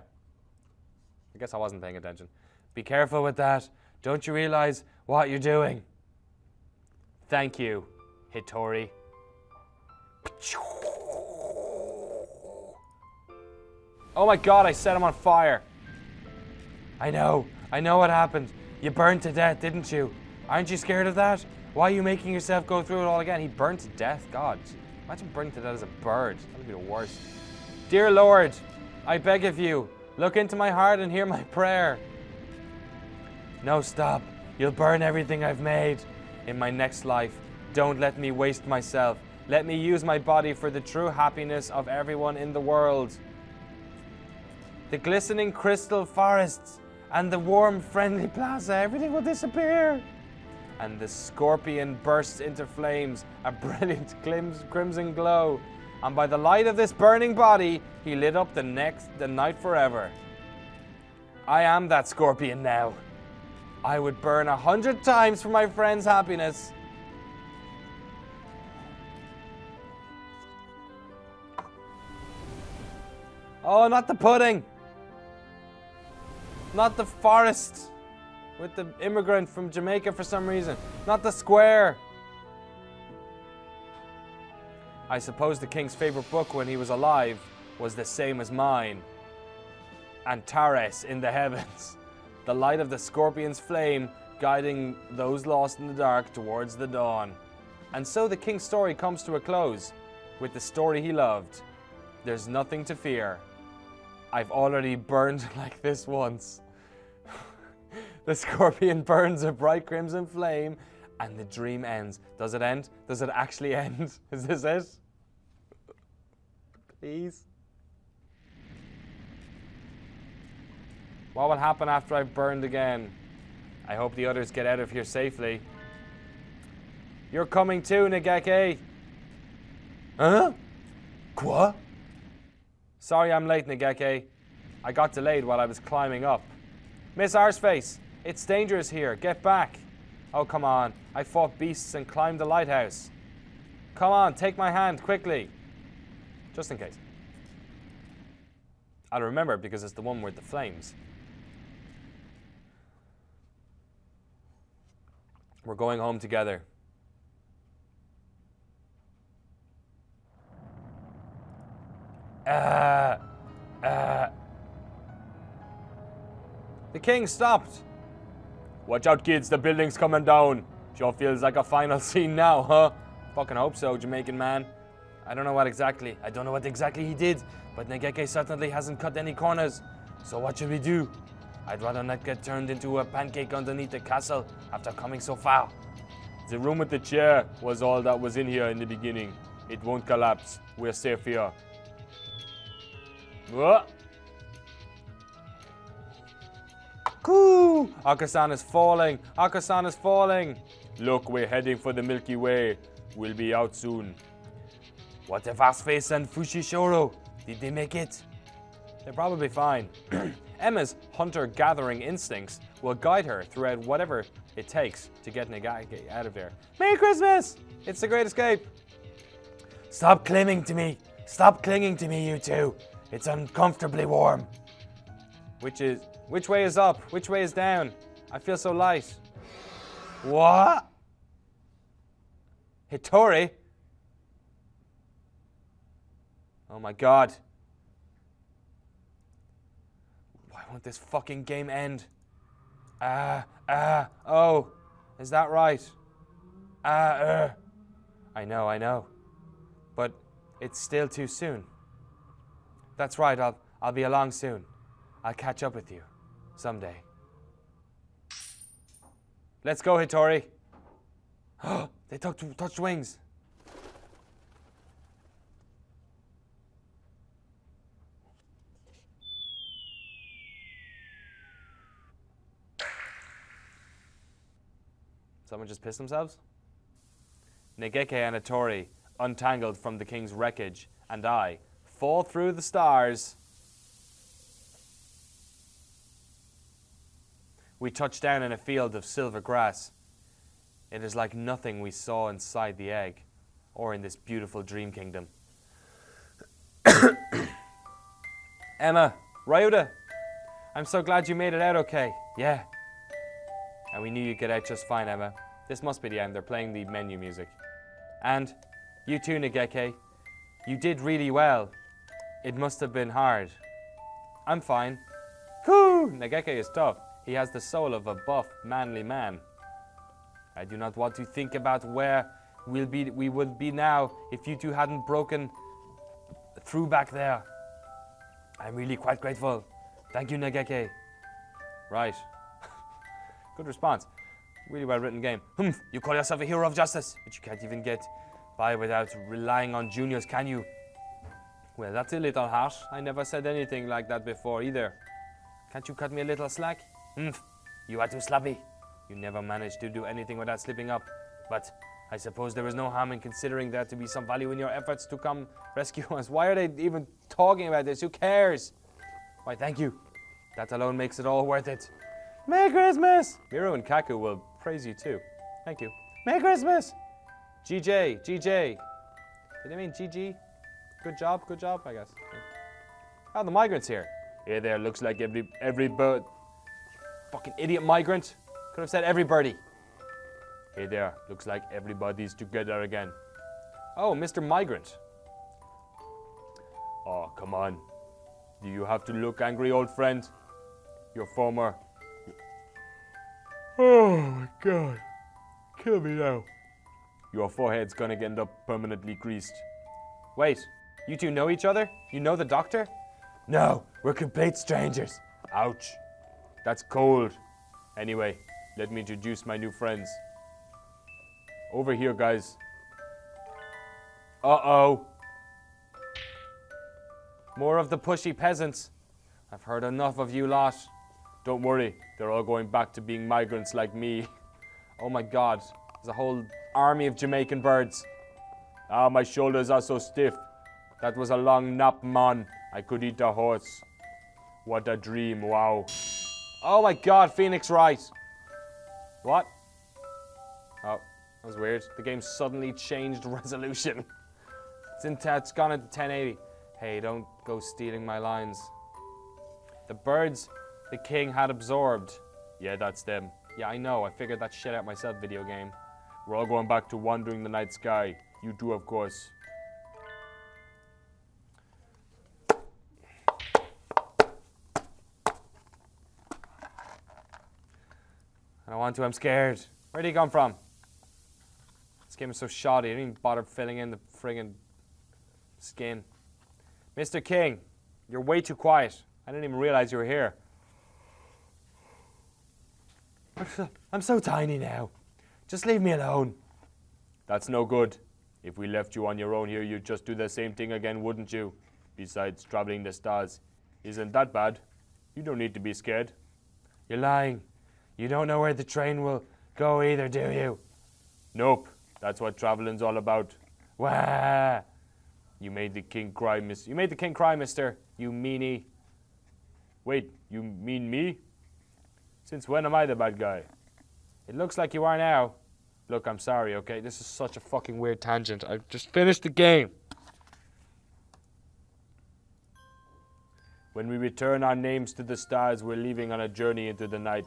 I guess I wasn't paying attention. Be careful with that. Don't you realize what you're doing? Thank you, Hitori. Oh my god, I set him on fire. I know what happened. You burned to death, didn't you? Aren't you scared of that? Why are you making yourself go through it all again? He burned to death, God. Imagine burning to death as a bird. That would be the worst. Dear Lord, I beg of you, look into my heart and hear my prayer. No, stop. You'll burn everything I've made. In my next life, don't let me waste myself. Let me use my body for the true happiness of everyone in the world. The glistening crystal forests and the warm, friendly plaza, everything will disappear. And the scorpion bursts into flames, a brilliant crimson glow. And by the light of this burning body, he lit up the night forever. I am that scorpion now. I would burn 100 times for my friend's happiness. Oh, not the pudding. Not the forest with the immigrant from Jamaica for some reason. Not the square. I suppose the king's favorite book when he was alive was the same as mine. Antares in the heavens. The light of the scorpion's flame guiding those lost in the dark towards the dawn. And so the king's story comes to a close with the story he loved. There's nothing to fear. I've already burned like this once. The scorpion burns a bright crimson flame and the dream ends. Does it end? Does it actually end? Is this it? Please? What will happen after I've burned again? I hope the others get out of here safely. You're coming too, Negeke. Huh? Quoi? Sorry I'm late, Negeke. I got delayed while I was climbing up. Miss Arseface, it's dangerous here. Get back. Oh, come on. I fought beasts and climbed the lighthouse. Come on, take my hand, quickly. Just in case. I'll remember because it's the one with the flames. We're going home together. The king stopped. Watch out, kids, the building's coming down. Sure feels like a final scene now, huh? Fucking hope so, Jamaican man. I don't know what exactly he did, but Negeke certainly hasn't cut any corners. So what should we do? I'd rather not get turned into a pancake underneath the castle after coming so far. The room with the chair was all that was in here in the beginning. It won't collapse. We're safe here. What? Coo! Akasan is falling. Akasan is falling. Look, we're heading for the Milky Way. We'll be out soon. What if Face and Fushishoro? Did they make it? They're probably fine. Emma's hunter-gathering instincts will guide her throughout whatever it takes to get Nagaki out of there. Merry Christmas! It's the Great Escape. Stop clinging to me. Stop clinging to me, you two. It's uncomfortably warm. Which way is up? Which way is down? I feel so light. What? Hitori? Oh my god. Why won't this fucking game end? Oh. Is that right? I know. But it's still too soon. That's right, I'll be along soon. I'll catch up with you someday. Let's go, Hitori. They touched wings. Someone just pissed themselves? Negeke and Hitori, untangled from the king's wreckage, and I fall through the stars. We touch down in a field of silver grass. It is like nothing we saw inside the egg, or in this beautiful dream kingdom. Emma, Ryuda, I'm so glad you made it out okay. Yeah. And we knew you'd get out just fine, Emma. This must be the end. They're playing the menu music. And you too, Negeke. You did really well. It must have been hard. I'm fine. Whoo! Negeke is tough. He has the soul of a buff, manly man. I do not want to think about where we would be now if you two hadn't broken through back there. I'm really quite grateful. Thank you, Negeke. Right. Good response. Really well written game. You call yourself a hero of justice, but you can't even get by without relying on juniors, can you? Well, that's a little harsh. I never said anything like that before either. Can't you cut me a little slack? You are too sloppy. You never managed to do anything without slipping up. But I suppose there is no harm in considering there to be some value in your efforts to come rescue us. Why are they even talking about this? Who cares? Why, thank you. That alone makes it all worth it. Merry Christmas! Miru and Kaku will praise you too. Thank you. Merry Christmas! GJ. Did they mean GG? Good job, I guess. Oh, the migrant's here. Hey there, looks like every bird. Fucking idiot migrant. Could have said every birdie. Hey there, looks like everybody's together again. Oh, Mr. Migrant. Oh, come on. Do you have to look angry, old friend? Your former... Oh my god. Kill me now. Your forehead's gonna end up permanently greased. Wait, you two know each other? You know the doctor? No, we're complete strangers. Ouch. That's cold. Anyway, let me introduce my new friends. Over here, guys. Uh-oh. More of the pushy peasants. I've heard enough of you lot. Don't worry, they're all going back to being migrants like me. Oh my god, there's a whole army of Jamaican birds. Ah, my shoulders are so stiff. That was a long nap, man. I could eat a horse. What a dream, wow. Oh my god, Phoenix Wright. What? Oh, that was weird. The game suddenly changed resolution. It's gone into 1080. Hey, don't go stealing my lines. The birds the king had absorbed. Yeah, that's them. Yeah, I know. I figured that shit out myself, video game. We're all going back to wandering the night sky. You too, of course. I don't want to. I'm scared. Where did he come from? This game is so shoddy. I didn't even bother filling in the friggin' skin. Mr. King, you're way too quiet. I didn't even realize you were here. I'm so tiny now. Just leave me alone. That's no good. If we left you on your own here, you'd just do the same thing again, wouldn't you? Besides, traveling the stars isn't that bad. You don't need to be scared. You're lying. You don't know where the train will go either, do you? Nope. That's what traveling's all about. Wah! You made the king cry, mister. You made the king cry, mister. You meanie. Wait, you mean me? Since when am I the bad guy? It looks like you are now. Look, I'm sorry, okay? This is such a fucking weird tangent. I've just finished the game. When we return our names to the stars, we're leaving on a journey into the night.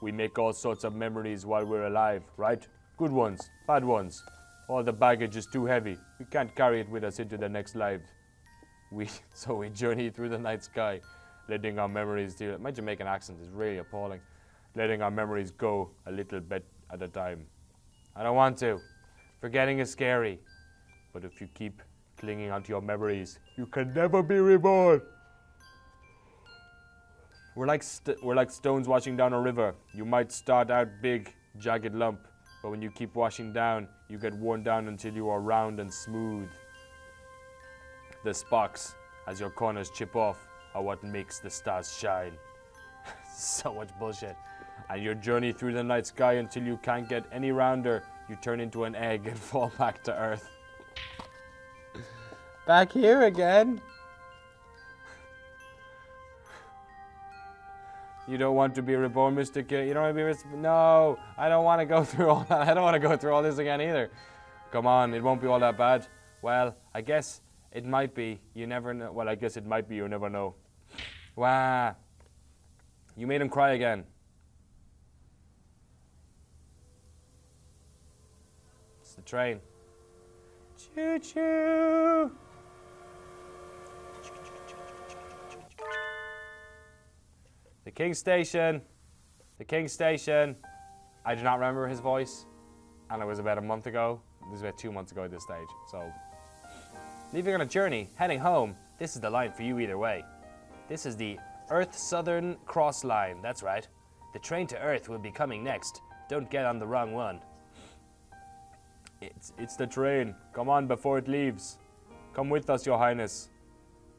We make all sorts of memories while we're alive, right? Good ones, bad ones. All the baggage is too heavy. We can't carry it with us into the next life. So we journey through the night sky, letting our memories deal. My Jamaican accent is really appalling. Letting our memories go a little bit at a time. I don't want to. Forgetting is scary. But if you keep clinging onto your memories, you can never be reborn. We're like stones washing down a river. You might start out big, jagged lump, but when you keep washing down, you get worn down until you are round and smooth. The sparks, as your corners chip off, are what makes the stars shine. So much bullshit. And your journey through the night sky until you can't get any rounder, you turn into an egg and fall back to Earth. Back here again? You don't want to be reborn, Mr. King. You don't want to be No, I don't want to go through all that. I don't want to go through all this again either. Come on, it won't be all that bad. Well, I guess it might be. You never know. Well, I guess it might be. You never know. Wow. You made him cry again. It's the train. Choo-choo. The King Station. The King Station. I do not remember his voice. And it was about a month ago. It was about 2 months ago at this stage. So, leaving on a journey, heading home. This is the line for you either way. This is the Earth Southern Cross Line. That's right. The train to Earth will be coming next. Don't get on the wrong one. It's the train. Come on before it leaves. Come with us, Your Highness.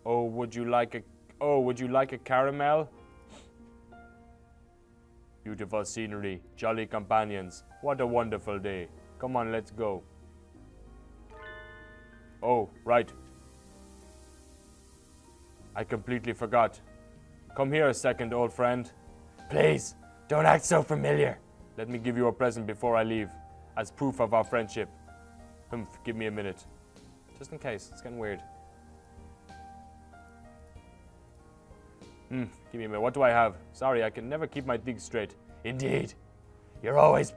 Would you like a caramel? Beautiful scenery, jolly companions. What a wonderful day. Come on, let's go. Oh, right. I completely forgot. Come here a second, old friend. Please, don't act so familiar. Let me give you a present before I leave, as proof of our friendship. Humph, give me a minute. Just in case, it's getting weird. Give me a minute. What do I have? Sorry, I can never keep my things straight. Indeed. You're always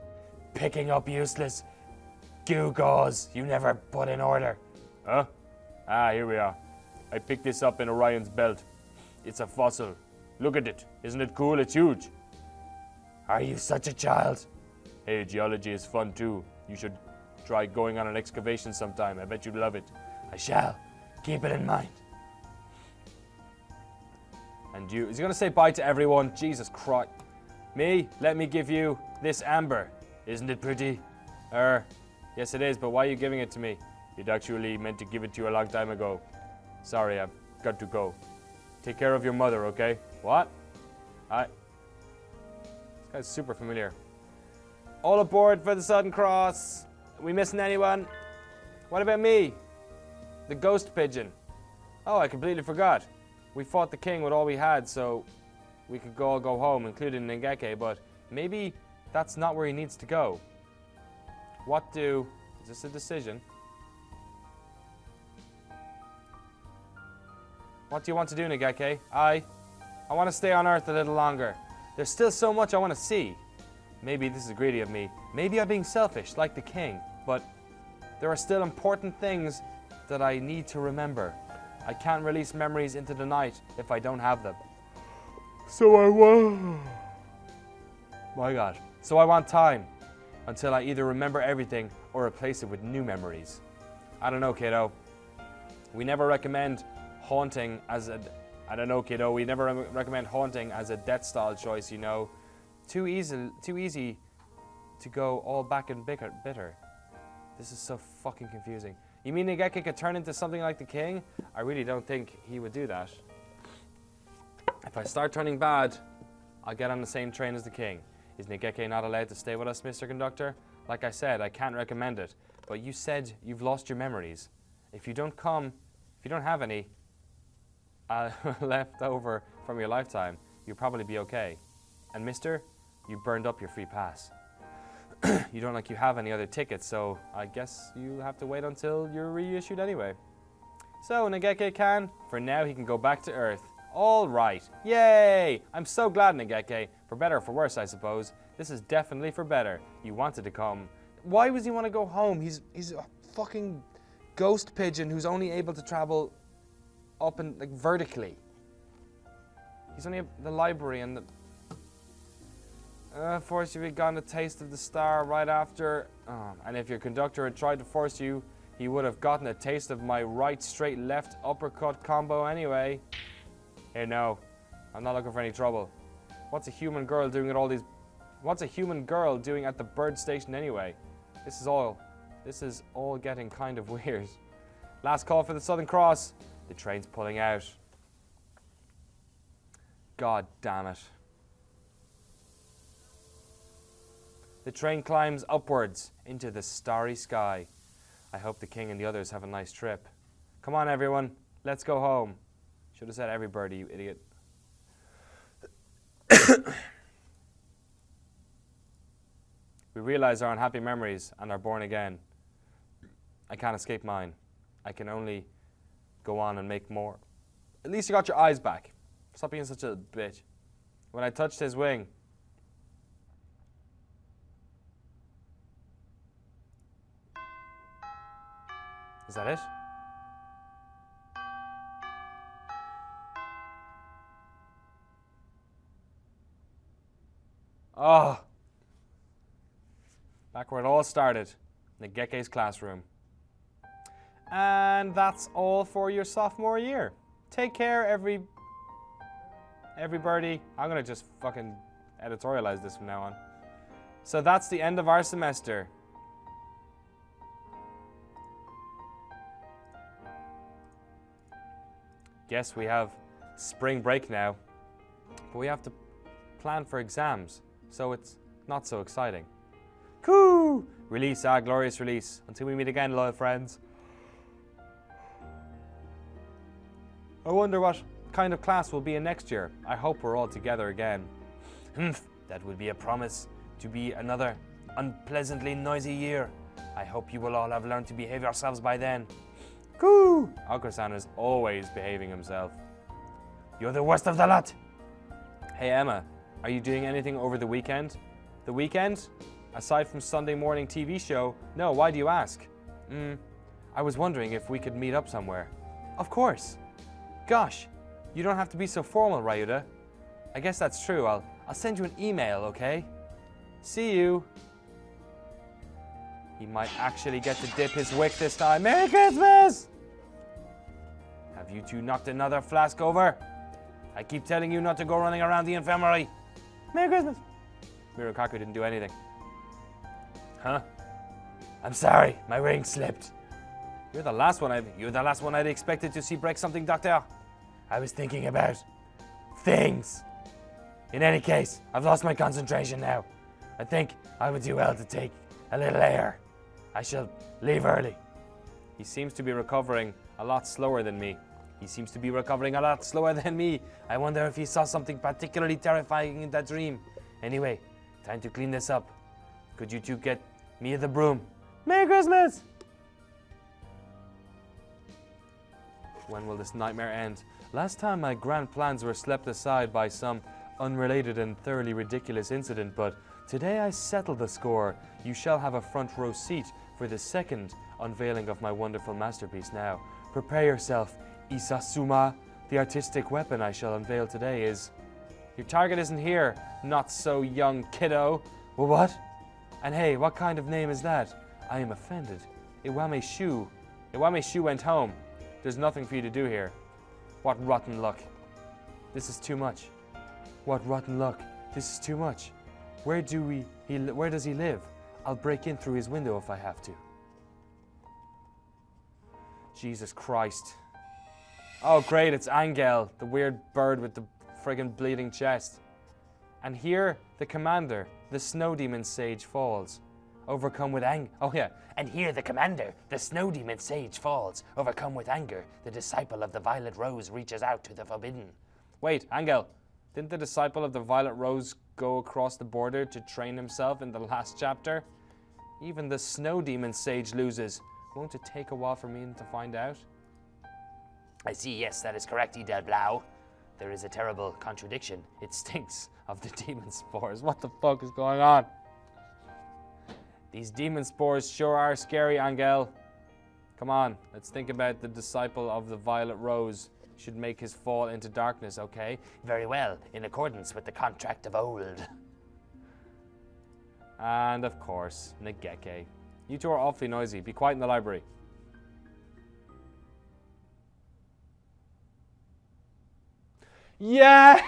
picking up useless gewgaws you never put in order. Huh? Ah, here we are. I picked this up in Orion's belt. It's a fossil. Look at it. Isn't it cool? It's huge. Are you such a child? Hey, geology is fun too. You should try going on an excavation sometime. I bet you'd love it. I shall. Keep it in mind. And you, is he going to say bye to everyone? Jesus Christ. Me, let me give you this amber. Isn't it pretty? Yes it is, but why are you giving it to me? You'd actually meant to give it to you a long time ago. Sorry, I've got to go. Take care of your mother, okay? What? This guy's super familiar. All aboard for the Southern Cross. Are we missing anyone? What about me? The ghost pigeon. Oh, I completely forgot. We fought the king with all we had, so we could all go home, including Ngeke, but maybe that's not where he needs to go. Is this a decision? What do you want to do, Ngeke? I want to stay on Earth a little longer. There's still so much I want to see. Maybe this is greedy of me. Maybe I'm being selfish, like the king, but there are still important things that I need to remember. I can't release memories into the night if I don't have them. So I want... My God. So I want time until I either remember everything or replace it with new memories. I don't know, kiddo. We never recommend haunting as a... I don't know, kiddo. We never recommend haunting as a death style choice, you know. Too easy to go all back and bitter. This is so fucking confusing. You mean Ngeke could turn into something like the king? I really don't think he would do that. If I start turning bad, I'll get on the same train as the king. Is Ngeke not allowed to stay with us, Mr. Conductor? Like I said, I can't recommend it. But you said you've lost your memories. If you don't come If you don't have any left over from your lifetime, you'll probably be okay. And mister, you burned up your free pass. You don't like you have any other tickets, so I guess you have to wait until you're reissued anyway. So, Negeke-kan, for now he can go back to Earth. All right. Yay! I'm so glad, Negeke. For better or for worse, I suppose. This is definitely for better. You wanted to come. Why does he want to go home? He's a fucking ghost pigeon who's only able to travel up and like vertically. He's only at the library and the... force you to be gotten a taste of the star right after. And if your conductor had tried to force you, he would have gotten a taste of my right, straight, left uppercut combo anyway. Hey, no, I'm not looking for any trouble. What's a human girl doing at all these? What's a human girl doing at the bird station anyway? This is all getting kind of weird. Last call for the Southern Cross. The train's pulling out. God damn it. The train climbs upwards into the starry sky. I hope the king and the others have a nice trip. Come on, everyone. Let's go home. Should have said everybody, you idiot. We realize our unhappy memories and are born again. I can't escape mine. I can only go on and make more. At least you got your eyes back. Stop being such a bitch. When I touched his wing, is that it? Oh. Back where it all started. Negeke's classroom. And that's all for your sophomore year. Take care, everybody. I'm going to just fucking editorialize this from now on. So that's the end of our semester. Guess we have spring break now, but we have to plan for exams, so it's not so exciting. Coo! Release, glorious release. Until we meet again, loyal friends. I wonder what kind of class we'll be in next year. I hope we're all together again. That would be a promise to be another unpleasantly noisy year. I hope you will all have learned to behave yourselves by then. Coo! Uncle-san is always behaving himself. You're the worst of the lot. Hey Emma, are you doing anything over the weekend? The weekend? Aside from Sunday morning TV show, no, why do you ask? I was wondering if we could meet up somewhere. Of course. Gosh, you don't have to be so formal, Ryuda. I guess that's true. I'll send you an email, okay? See you. He might actually get to dip his wick this time. Merry Christmas! Have you two knocked another flask over? I keep telling you not to go running around the infirmary. Merry Christmas! Mirokaku didn't do anything. Huh? I'm sorry, my ring slipped. You're the last one I'd expected to see break something, Doctor. I was thinking about things. In any case, I've lost my concentration now. I think I would do well to take a little air. I shall leave early. He seems to be recovering a lot slower than me. I wonder if he saw something particularly terrifying in that dream. Anyway, time to clean this up. Could you two get me the broom? Merry Christmas! When will this nightmare end? Last time my grand plans were swept aside by some unrelated and thoroughly ridiculous incident, but today I settle the score. You shall have a front row seat for the second unveiling of my wonderful masterpiece now. Prepare yourself, Isasuma. The artistic weapon I shall unveil today is... Your target isn't here, not so young kiddo. Well, what? And hey, what kind of name is that? I am offended. Iwame Shu went home. There's nothing for you to do here. What rotten luck. This is too much. What rotten luck. This is too much. Where does he live? I'll break in through his window if I have to. Jesus Christ. Oh great, it's Angel, the weird bird with the friggin' bleeding chest. And here, the commander, the snow demon sage, falls. overcome with anger. Oh, yeah. And here the commander, the snow demon sage, falls. Overcome with anger, the disciple of the violet rose reaches out to the forbidden. Wait, Angel. Didn't the disciple of the Violet Rose go across the border to train himself in the last chapter? Even the snow demon sage loses. Won't it take a while for me to find out? I see, yes, that is correct, Idel Blau. There is a terrible contradiction. It stinks Of the demon spores. What the fuck is going on? These demon spores sure are scary, Angel. Come on, let's think about the disciple of the Violet Rose. Should make his fall into darkness, okay? Very well, in accordance with the contract of old. And of course, Negeke. You two are awfully noisy. Be quiet in the library. Yes!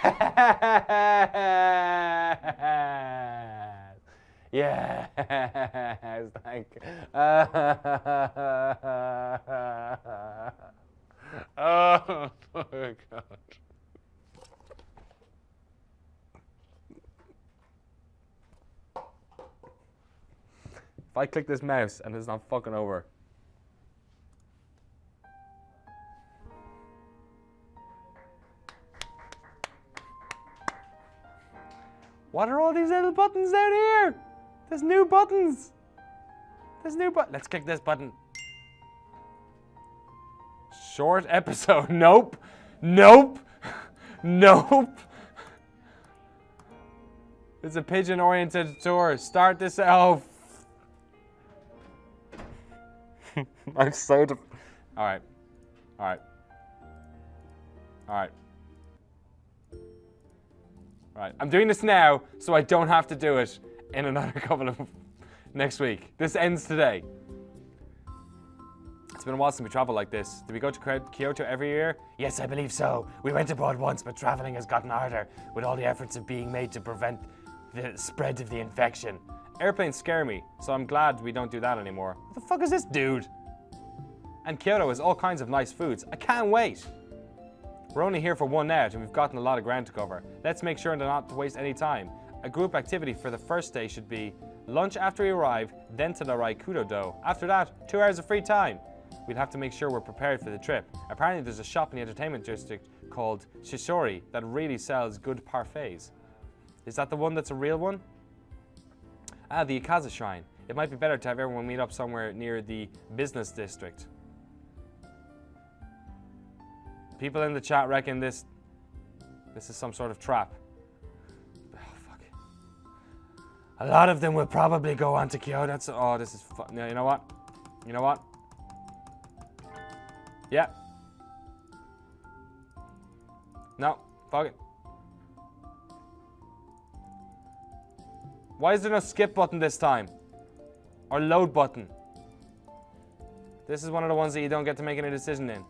Yes! Thank you. Oh my god. If I click this mouse and it's not fucking over. What are all these little buttons down here? There's new buttons. There's new buttons. Let's click this button. Short episode. Nope. Nope. Nope. It's a pigeon-oriented tour. Start this. Oh. I'm so. All right. All right. All right. Right, I'm doing this now so I don't have to do it in another couple of next week. This ends today. It's been a while since we traveled like this. Did we go to Kyoto every year? Yes, I believe so. We went abroad once, but traveling has gotten harder with all the efforts of being made to prevent the spread of the infection. Airplanes scare me, so I'm glad we don't do that anymore. What the fuck is this dude? And Kyoto has all kinds of nice foods. I can't wait. We're only here for one night and we've gotten a lot of ground to cover. Let's make sure not to waste any time. A group activity for the first day should be lunch after we arrive, then to the Raikudo-do. After that, 2 hours of free time. We'd have to make sure we're prepared for the trip. Apparently there's a shop in the entertainment district called Shishori that really sells good parfaits. Is that the one that's a real one? Ah, the Ikaza Shrine. It might be better to have everyone meet up somewhere near the business district. People in the chat reckon this is some sort of trap. Oh, fuck. A lot of them will probably go on to Kyoto. Oh, this is no, you know what? You know what? Yeah. No, fuck it. Why is there no skip button this time? Or load button? This is one of the ones that you don't get to make any decision in.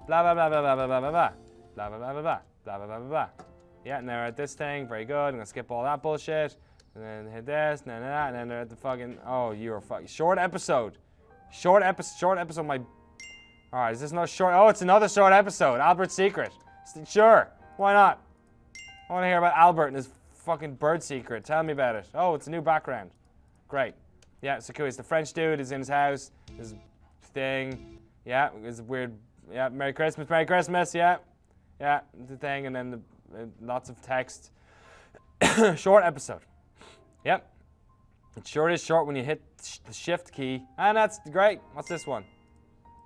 Blah blah blah blah blah blah blah blah blah blah blah blah blah blah blah blah blah blah. Yeah, and they're at this thing. Very good. I'm gonna skip all that bullshit, and then hit this, and then that, and then they're at the fucking. Oh, you're fucking short episode. Short episode. My. All right, is this not short? Oh, it's another short episode. Albert's secret. Sure, why not? I want to hear about Albert and his fucking bird secret. Tell me about it. Oh, it's a new background. Great. Yeah, so cool. It's the French dude is in his house. His thing. Yeah, it's weird. Yeah, Merry Christmas, yeah. Yeah, the thing, and then lots of text. Short episode. Yep. It sure is short when you hit the shift key. And that's great. What's this one?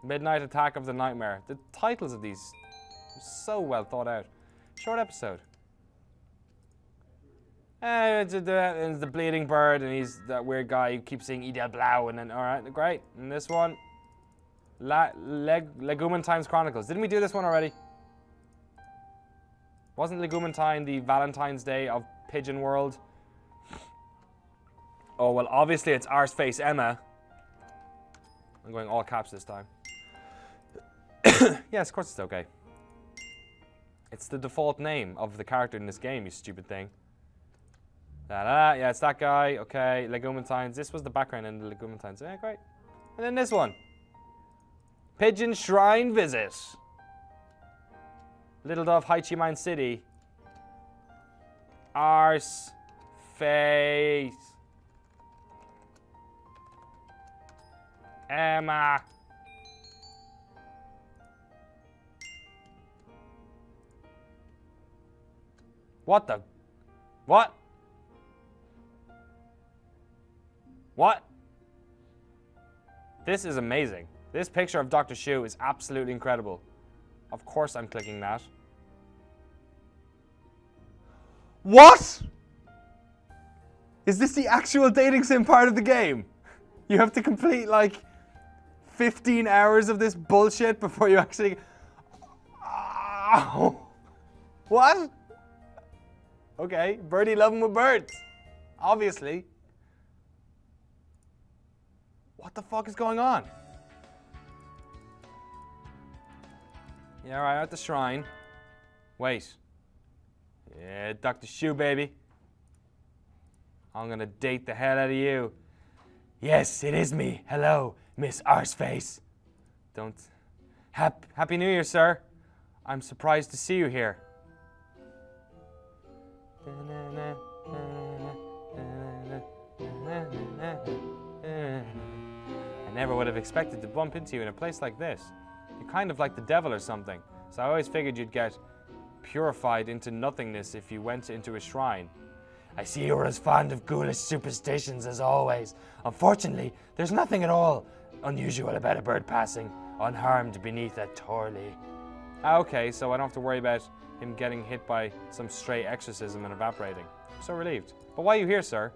Midnight Attack of the Nightmare. The titles of these are so well thought out. Short episode. It's the bleeding bird, and he's that weird guy who keeps saying Idel Blau, and then, alright, great. And this one. Legumentine's Chronicles. Didn't we do this one already? Wasn't Legumentine the Valentine's Day of Pigeon World? Oh, well, obviously it's Arseface Emma. I'm going all caps this time. Yes, of course it's okay. It's the default name of the character in this game, you stupid thing. Yeah, it's that guy. Okay, Legumentines. This was the background in the Legumentines. Yeah, great. And then this one. Pigeon Shrine Visit. Little Dove Haichiman City. Arse face. Emma. What the? What? What? This is amazing. This picture of Dr. Shoe is absolutely incredible. Of course I'm clicking that. What? Is this the actual dating sim part of the game? You have to complete like 15 hours of this bullshit before you actually... Oh. What? Okay, birdie loving with birds. Obviously. What the fuck is going on? Yeah, right, at the shrine. Wait. Yeah, Dr. Shoe, baby. I'm gonna date the hell out of you. Yes, it is me. Hello, Miss Arseface. Don't... Happy New Year, sir. I'm surprised to see you here. I never would have expected to bump into you in a place like this. You're kind of like the devil or something, so I always figured you'd get purified into nothingness if you went into a shrine. I see you were as fond of ghoulish superstitions as always. Unfortunately, there's nothing at all unusual about a bird passing unharmed beneath a Torley. Okay, so I don't have to worry about him getting hit by some stray exorcism and evaporating. I'm so relieved. But why are you here, sir?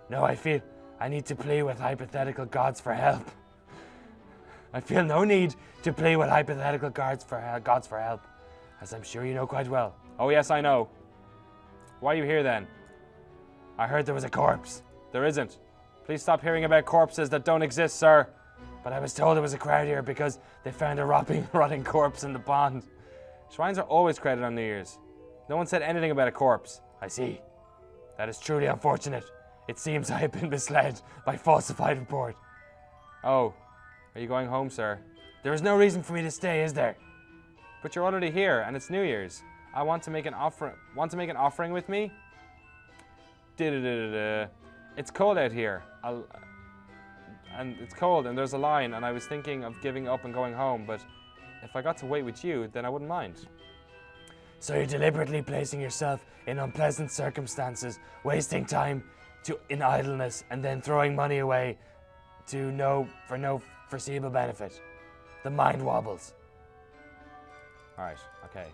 No, I feel I need to plead with hypothetical gods for help. I feel no need to plead with hypothetical gods for help, as I'm sure you know quite well. Oh yes, I know. Why are you here then? I heard there was a corpse. There isn't. Please stop hearing about corpses that don't exist, sir. But I was told there was a crowd here because they found a rotting corpse in the pond. Shrines are always crowded on New Year's. No one said anything about a corpse. I see. That is truly unfortunate. It seems I have been misled by falsified report. Oh, are you going home, sir? There is no reason for me to stay, is there? But you're already here, and it's New Year's. I want to make an offer. Want to make an offering with me? It's cold out here. And it's cold, and there's a line, and I was thinking of giving up and going home, but if I got to wait with you, then I wouldn't mind. So you're deliberately placing yourself in unpleasant circumstances, wasting time in idleness, and then throwing money away for no foreseeable benefit. The mind wobbles. Alright, okay.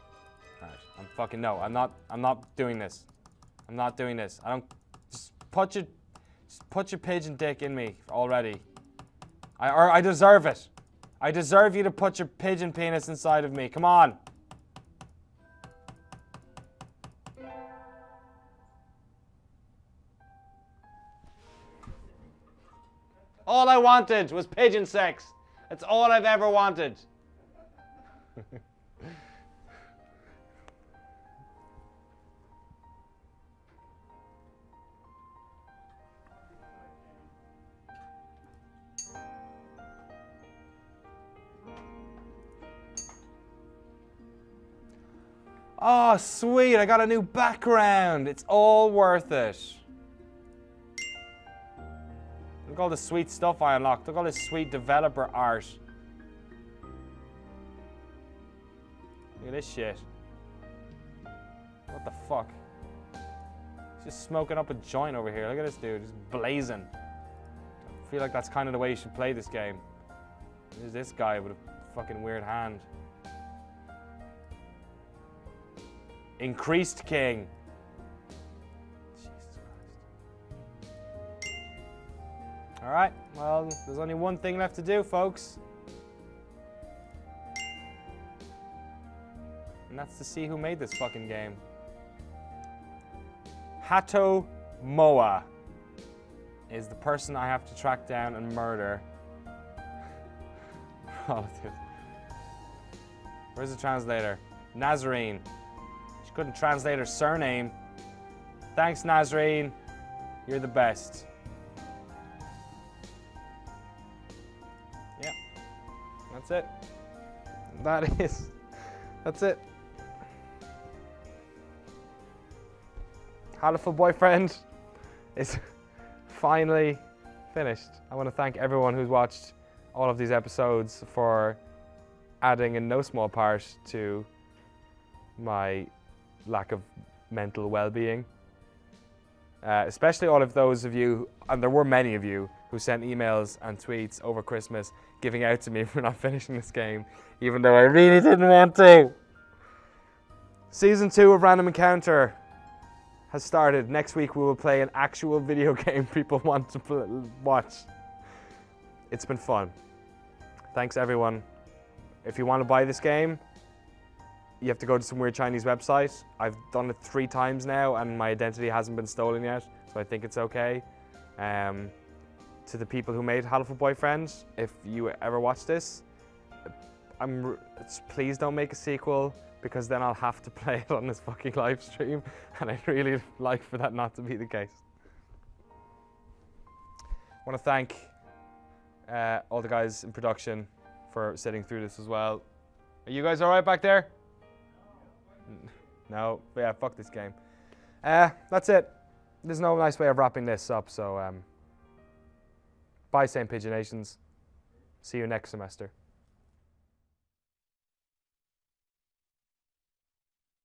Alright. I'm not doing this. I'm not doing this. Just put your pigeon dick in me already. I deserve it. I deserve you to put your pigeon penis inside of me. Come on. All I wanted was pigeon sex. That's all I've ever wanted. Oh, sweet, I got a new background. It's all worth it. Look at all the sweet stuff I unlocked. Look at all this sweet developer art. Look at this shit. What the fuck? He's just smoking up a joint over here. Look at this dude, just blazing. I feel like that's kind of the way you should play this game. There's this guy with a fucking weird hand. Increased king. Jesus Christ. Alright, well, there's only one thing left to do, folks. And that's to see who made this fucking game. Hatoful is the person I have to track down and murder. Where's the translator? Nazarene. She couldn't translate her surname. Thanks, Nazarene. You're the best. Yeah. That's it. That's it. Hatoful boyfriend is finally finished. I want to thank everyone who's watched all of these episodes for adding in no small part to my lack of mental well-being. Especially all of those of you, and there were many of you, who sent emails and tweets over Christmas giving out to me for not finishing this game, even though I really didn't want to. Season 2 of Random Encounter has started. Next week we will play an actual video game people want to watch. It's been fun. Thanks everyone. If you want to buy this game, you have to go to some weird Chinese website. I've done it 3 times now and my identity hasn't been stolen yet, so I think it's okay. To the people who made Hatoful Boyfriend, if you ever watch this, please don't make a sequel, because then I'll have to play it on this fucking live stream, and I'd really like for that not to be the case. I want to thank all the guys in production for sitting through this as well. Are you guys alright back there? No, yeah, fuck this game. That's it. There's no nice way of wrapping this up, so bye St. Pigeonations. See you next semester.